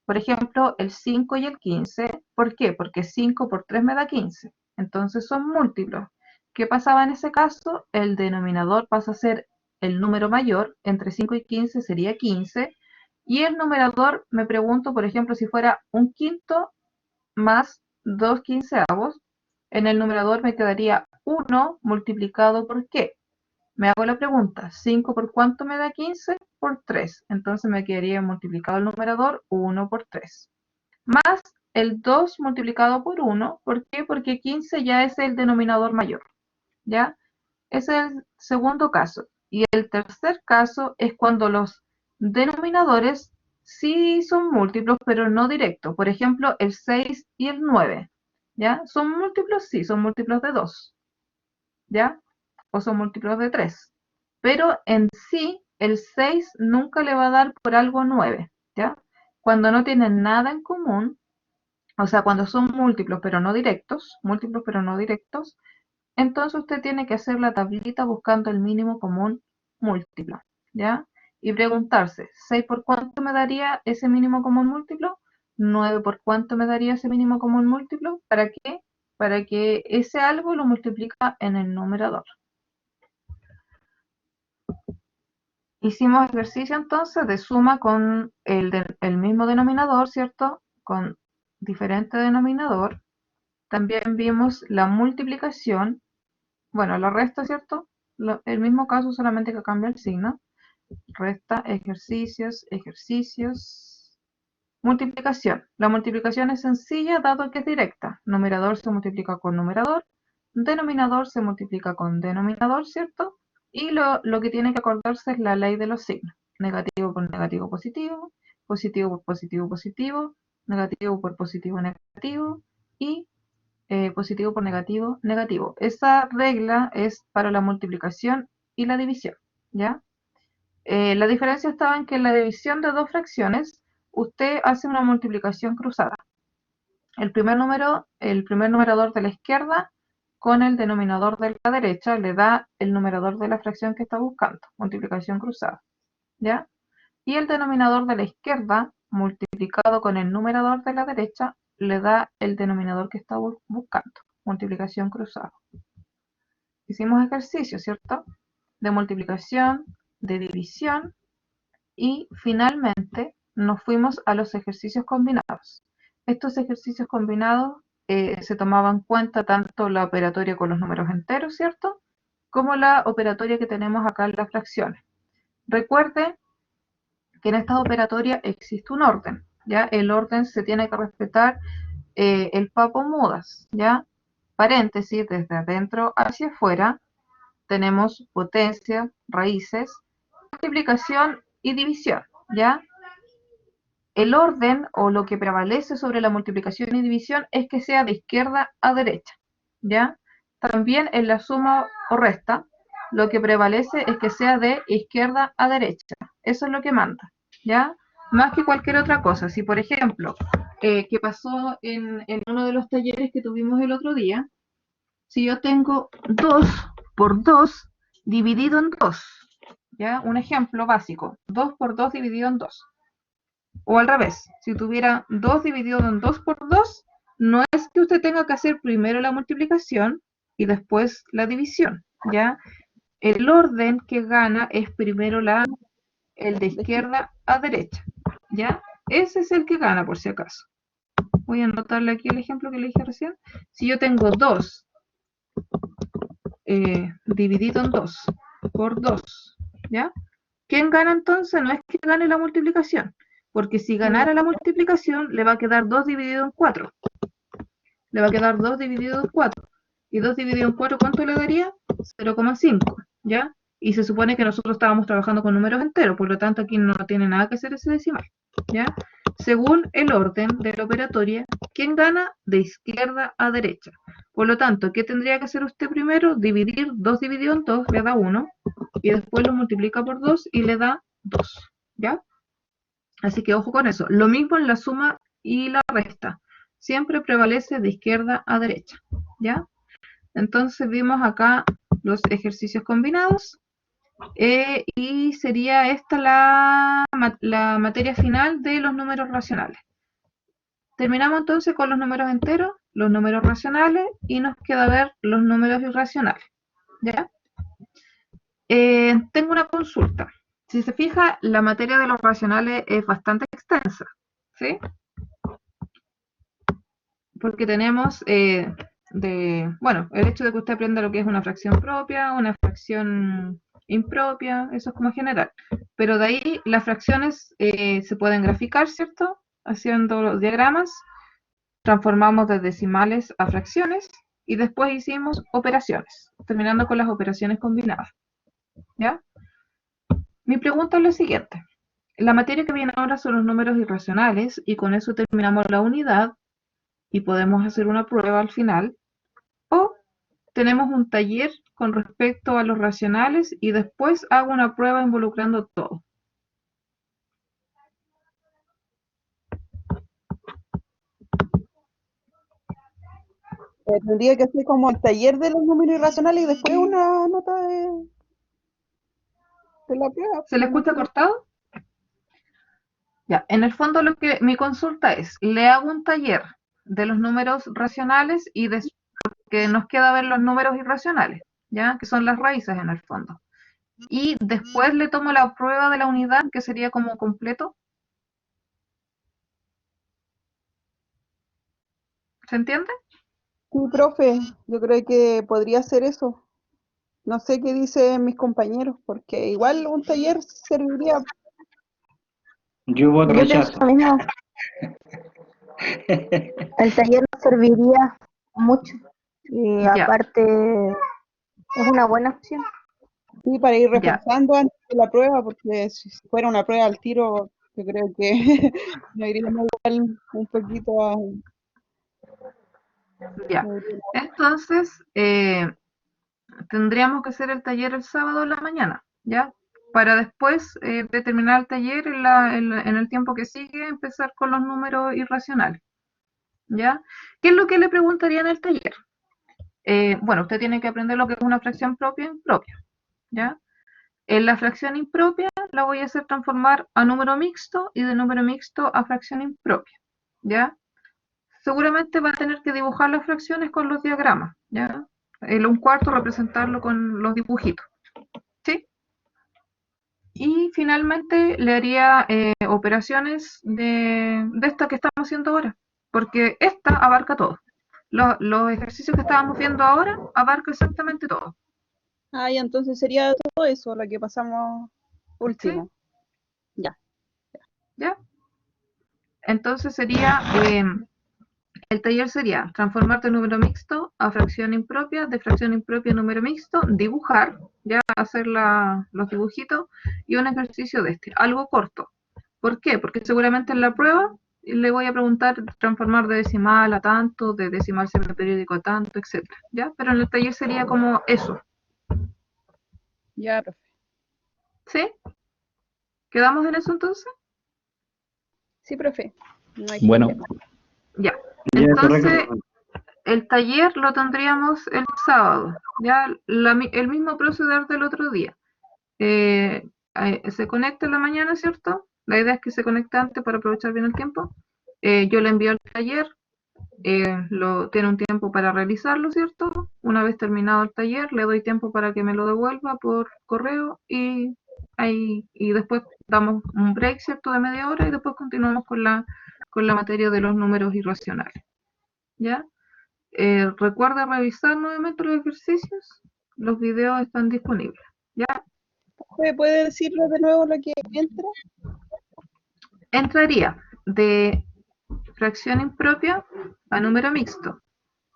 Por ejemplo, el 5 y el 15. ¿Por qué? Porque 5 por 3 me da 15. Entonces son múltiplos. ¿Qué pasaba en ese caso? El denominador pasa a ser el número mayor. Entre 5 y 15 sería 15. Y el numerador, me pregunto, por ejemplo, si fuera un quinto más 2 quinceavos, en el numerador me quedaría 1 multiplicado por ¿qué? Me hago la pregunta, 5 por cuánto me da 15? Por 3. Entonces me quedaría multiplicado el numerador 1 por 3. Más el 2 multiplicado por 1. ¿Por qué? Porque 15 ya es el denominador mayor. ¿Ya? Ese es el segundo caso. Y el tercer caso es cuando los denominadores sí son múltiplos, pero no directos. Por ejemplo, el 6 y el 9. ¿Ya? ¿Son múltiplos? Sí, son múltiplos de 2. ¿Ya? O son múltiplos de 3. Pero en sí, el 6 nunca le va a dar por algo 9, ¿ya? Cuando no tienen nada en común, o sea, cuando son múltiplos pero no directos, entonces usted tiene que hacer la tablita buscando el mínimo común múltiplo, ¿ya? Y preguntarse, ¿6 por cuánto me daría ese mínimo común múltiplo? ¿9 por cuánto me daría ese mínimo común múltiplo? ¿Para qué? Para que ese algo lo multiplica en el numerador. Hicimos ejercicio entonces de suma con el mismo denominador, ¿cierto? Con diferente denominador. También vimos la multiplicación, bueno, la resta, ¿cierto? El mismo caso, solamente que cambia el signo. Resta, ejercicios, ejercicios. Multiplicación. La multiplicación es sencilla dado que es directa. Numerador se multiplica con numerador. Denominador se multiplica con denominador, ¿cierto? Y lo que tiene que acordarse es la ley de los signos. Negativo por negativo positivo, positivo por positivo positivo, negativo por positivo negativo y positivo por negativo, negativo. Esa regla es para la multiplicación y la división, ¿ya? La diferencia estaba en que en la división de dos fracciones, usted hace una multiplicación cruzada. El primer numerador de la izquierda con el denominador de la derecha le da el numerador de la fracción que está buscando, multiplicación cruzada, ¿ya? Y el denominador de la izquierda multiplicado con el numerador de la derecha le da el denominador que está buscando, multiplicación cruzada. Hicimos ejercicios, ¿cierto? De multiplicación, de división y finalmente nos fuimos a los ejercicios combinados. Estos ejercicios combinados se tomaban en cuenta tanto la operatoria con los números enteros, ¿cierto? Como la operatoria que tenemos acá en las fracciones. Recuerde que en estas operatorias existe un orden, ¿ya? El orden se tiene que respetar el papo mudas, ¿ya? Paréntesis, desde adentro hacia afuera, tenemos potencia, raíces, multiplicación y división, ¿ya? El orden o lo que prevalece sobre la multiplicación y división es que sea de izquierda a derecha, ¿ya? También en la suma o resta, lo que prevalece es que sea de izquierda a derecha. Eso es lo que manda, ¿ya? Más que cualquier otra cosa. Si, por ejemplo, que pasó en uno de los talleres que tuvimos el otro día, si yo tengo 2 por 2 dividido en 2, ¿ya? Un ejemplo básico, 2 por 2 dividido en 2. O al revés, si tuviera 2 dividido en 2 por 2, no es que usted tenga que hacer primero la multiplicación y después la división, ¿ya? El orden que gana es primero el de izquierda a derecha, ¿ya? Ese es el que gana, por si acaso. Voy a anotarle aquí el ejemplo que le dije recién. Si yo tengo 2 dividido en 2 por 2, ¿ya? ¿Quién gana entonces? No es que gane la multiplicación, porque si ganara la multiplicación le va a quedar 2 dividido en 4. Le va a quedar 2 dividido en 4. ¿Y 2 dividido en 4 cuánto le daría? 0,5, ¿ya? Y se supone que nosotros estábamos trabajando con números enteros, por lo tanto aquí no tiene nada que hacer ese decimal, ¿ya? Según el orden de la operatoria, ¿quién gana? De izquierda a derecha. Por lo tanto, ¿qué tendría que hacer usted primero? Dividir 2 dividido en 2, le da 1, y después lo multiplica por 2 y le da 2, ¿ya? Así que ojo con eso. Lo mismo en la suma y la resta. Siempre prevalece de izquierda a derecha, ¿ya? Entonces vimos acá los ejercicios combinados y sería esta la materia final de los números racionales. Terminamos entonces con los números enteros, los números racionales y nos queda ver los números irracionales, ¿ya? Tengo una consulta. Si se fija, la materia de los racionales es bastante extensa, ¿sí? Porque tenemos bueno, el hecho de que usted aprenda lo que es una fracción propia, una fracción impropia, eso es como general. Pero de ahí las fracciones se pueden graficar, ¿cierto? Haciendo los diagramas, transformamos de decimales a fracciones y después hicimos operaciones, terminando con las operaciones combinadas, ¿ya? Mi pregunta es la siguiente. La materia que viene ahora son los números irracionales y con eso terminamos la unidad y podemos hacer una prueba al final. O tenemos un taller con respecto a los racionales y después hago una prueba involucrando todo. Tendría que ser como el taller de los números irracionales y después una nota de la prueba. ¿Se le escucha cortado? Ya, en el fondo mi consulta es, le hago un taller de los números racionales y que nos queda ver los números irracionales, ¿ya? Que son las raíces en el fondo. Y después le tomo la prueba de la unidad, que sería como completo. ¿Se entiende? Sí, profe, yo creo que podría ser eso. No sé qué dicen mis compañeros, porque igual un taller serviría. Yo voto Yo pienso rechazo. lo mismo. El taller nos serviría mucho y Ya. aparte es una buena opción. Sí, para ir Ya. reforzando antes de la prueba, porque si fuera una prueba al tiro, yo creo que no iríamos igual un poquito Ya. Entonces, tendríamos que hacer el taller el sábado en la mañana, ¿ya? Para después de terminar el taller en el tiempo que sigue, empezar con los números irracionales, ¿ya? ¿Qué es lo que le preguntaría en el taller? Bueno, usted tiene que aprender lo que es una fracción propia e impropia, ¿ya? En la fracción impropia la voy a hacer transformar a número mixto y de número mixto a fracción impropia, ¿ya? Seguramente va a tener que dibujar las fracciones con los diagramas, ¿ya? El 1/4 representarlo con los dibujitos, ¿sí? Y finalmente le haría operaciones de esta que estamos haciendo ahora, porque esta abarca todo. Los ejercicios que estábamos viendo ahora abarca exactamente todo. Ah, ya, entonces sería todo eso lo que pasamos último. Ya. ¿Ya? Entonces sería, el taller sería transformar de número mixto a fracción impropia, de fracción impropia a número mixto, dibujar, ya hacer los dibujitos y un ejercicio de este, algo corto. ¿Por qué? Porque seguramente en la prueba le voy a preguntar transformar de decimal a tanto, de decimal semiperiódico a tanto, etcétera, ¿ya? Pero en el taller sería como eso, Ya, profe. ¿sí? ¿Quedamos en eso entonces? Sí, profe. No hay Bueno, problema. Ya. Ya, Entonces, correcto. el taller lo tendríamos el sábado, ya el mismo proceder del otro día. Se conecta en la mañana, ¿cierto? La idea es que se conecte antes para aprovechar bien el tiempo. Yo le envío el taller, tiene un tiempo para realizarlo, ¿cierto? Una vez terminado el taller, le doy tiempo para que me lo devuelva por correo y después damos un break, ¿cierto? De media hora y después continuamos con la materia de los números irracionales, ¿ya? Recuerda revisar nuevamente los ejercicios, los videos están disponibles, ¿ya? ¿Puede decirlo de nuevo lo que entra? Entraría de fracción impropia a número mixto,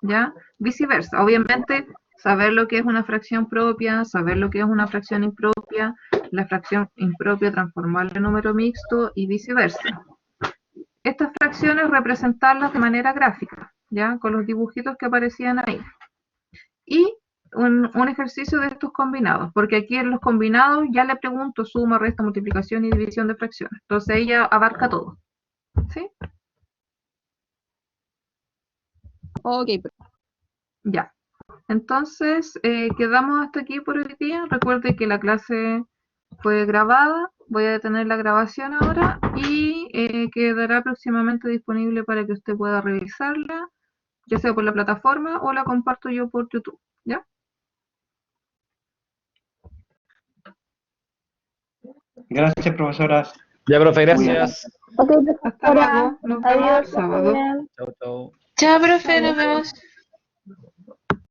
¿ya? Viceversa, obviamente saber lo que es una fracción propia, saber lo que es una fracción impropia, la fracción impropia transformarla en número mixto y viceversa. Estas fracciones representarlas de manera gráfica, ¿ya? Con los dibujitos que aparecían ahí. Y un ejercicio de estos combinados, porque aquí en los combinados ya le pregunto suma, resta, multiplicación y división de fracciones. Entonces ella abarca todo, ¿sí? Ok, profe. Ya. Entonces, quedamos hasta aquí por hoy día. Recuerde que la clase fue grabada. Voy a detener la grabación ahora y quedará próximamente disponible para que usted pueda revisarla, ya sea por la plataforma o la comparto yo por YouTube, ¿ya? Gracias, profesoras. ya, profe, gracias. Ok, Hasta profesora. luego. Nos vemos el Adiós, que esté sábado. bien. Chao, chao. Chao, profe, nos vemos.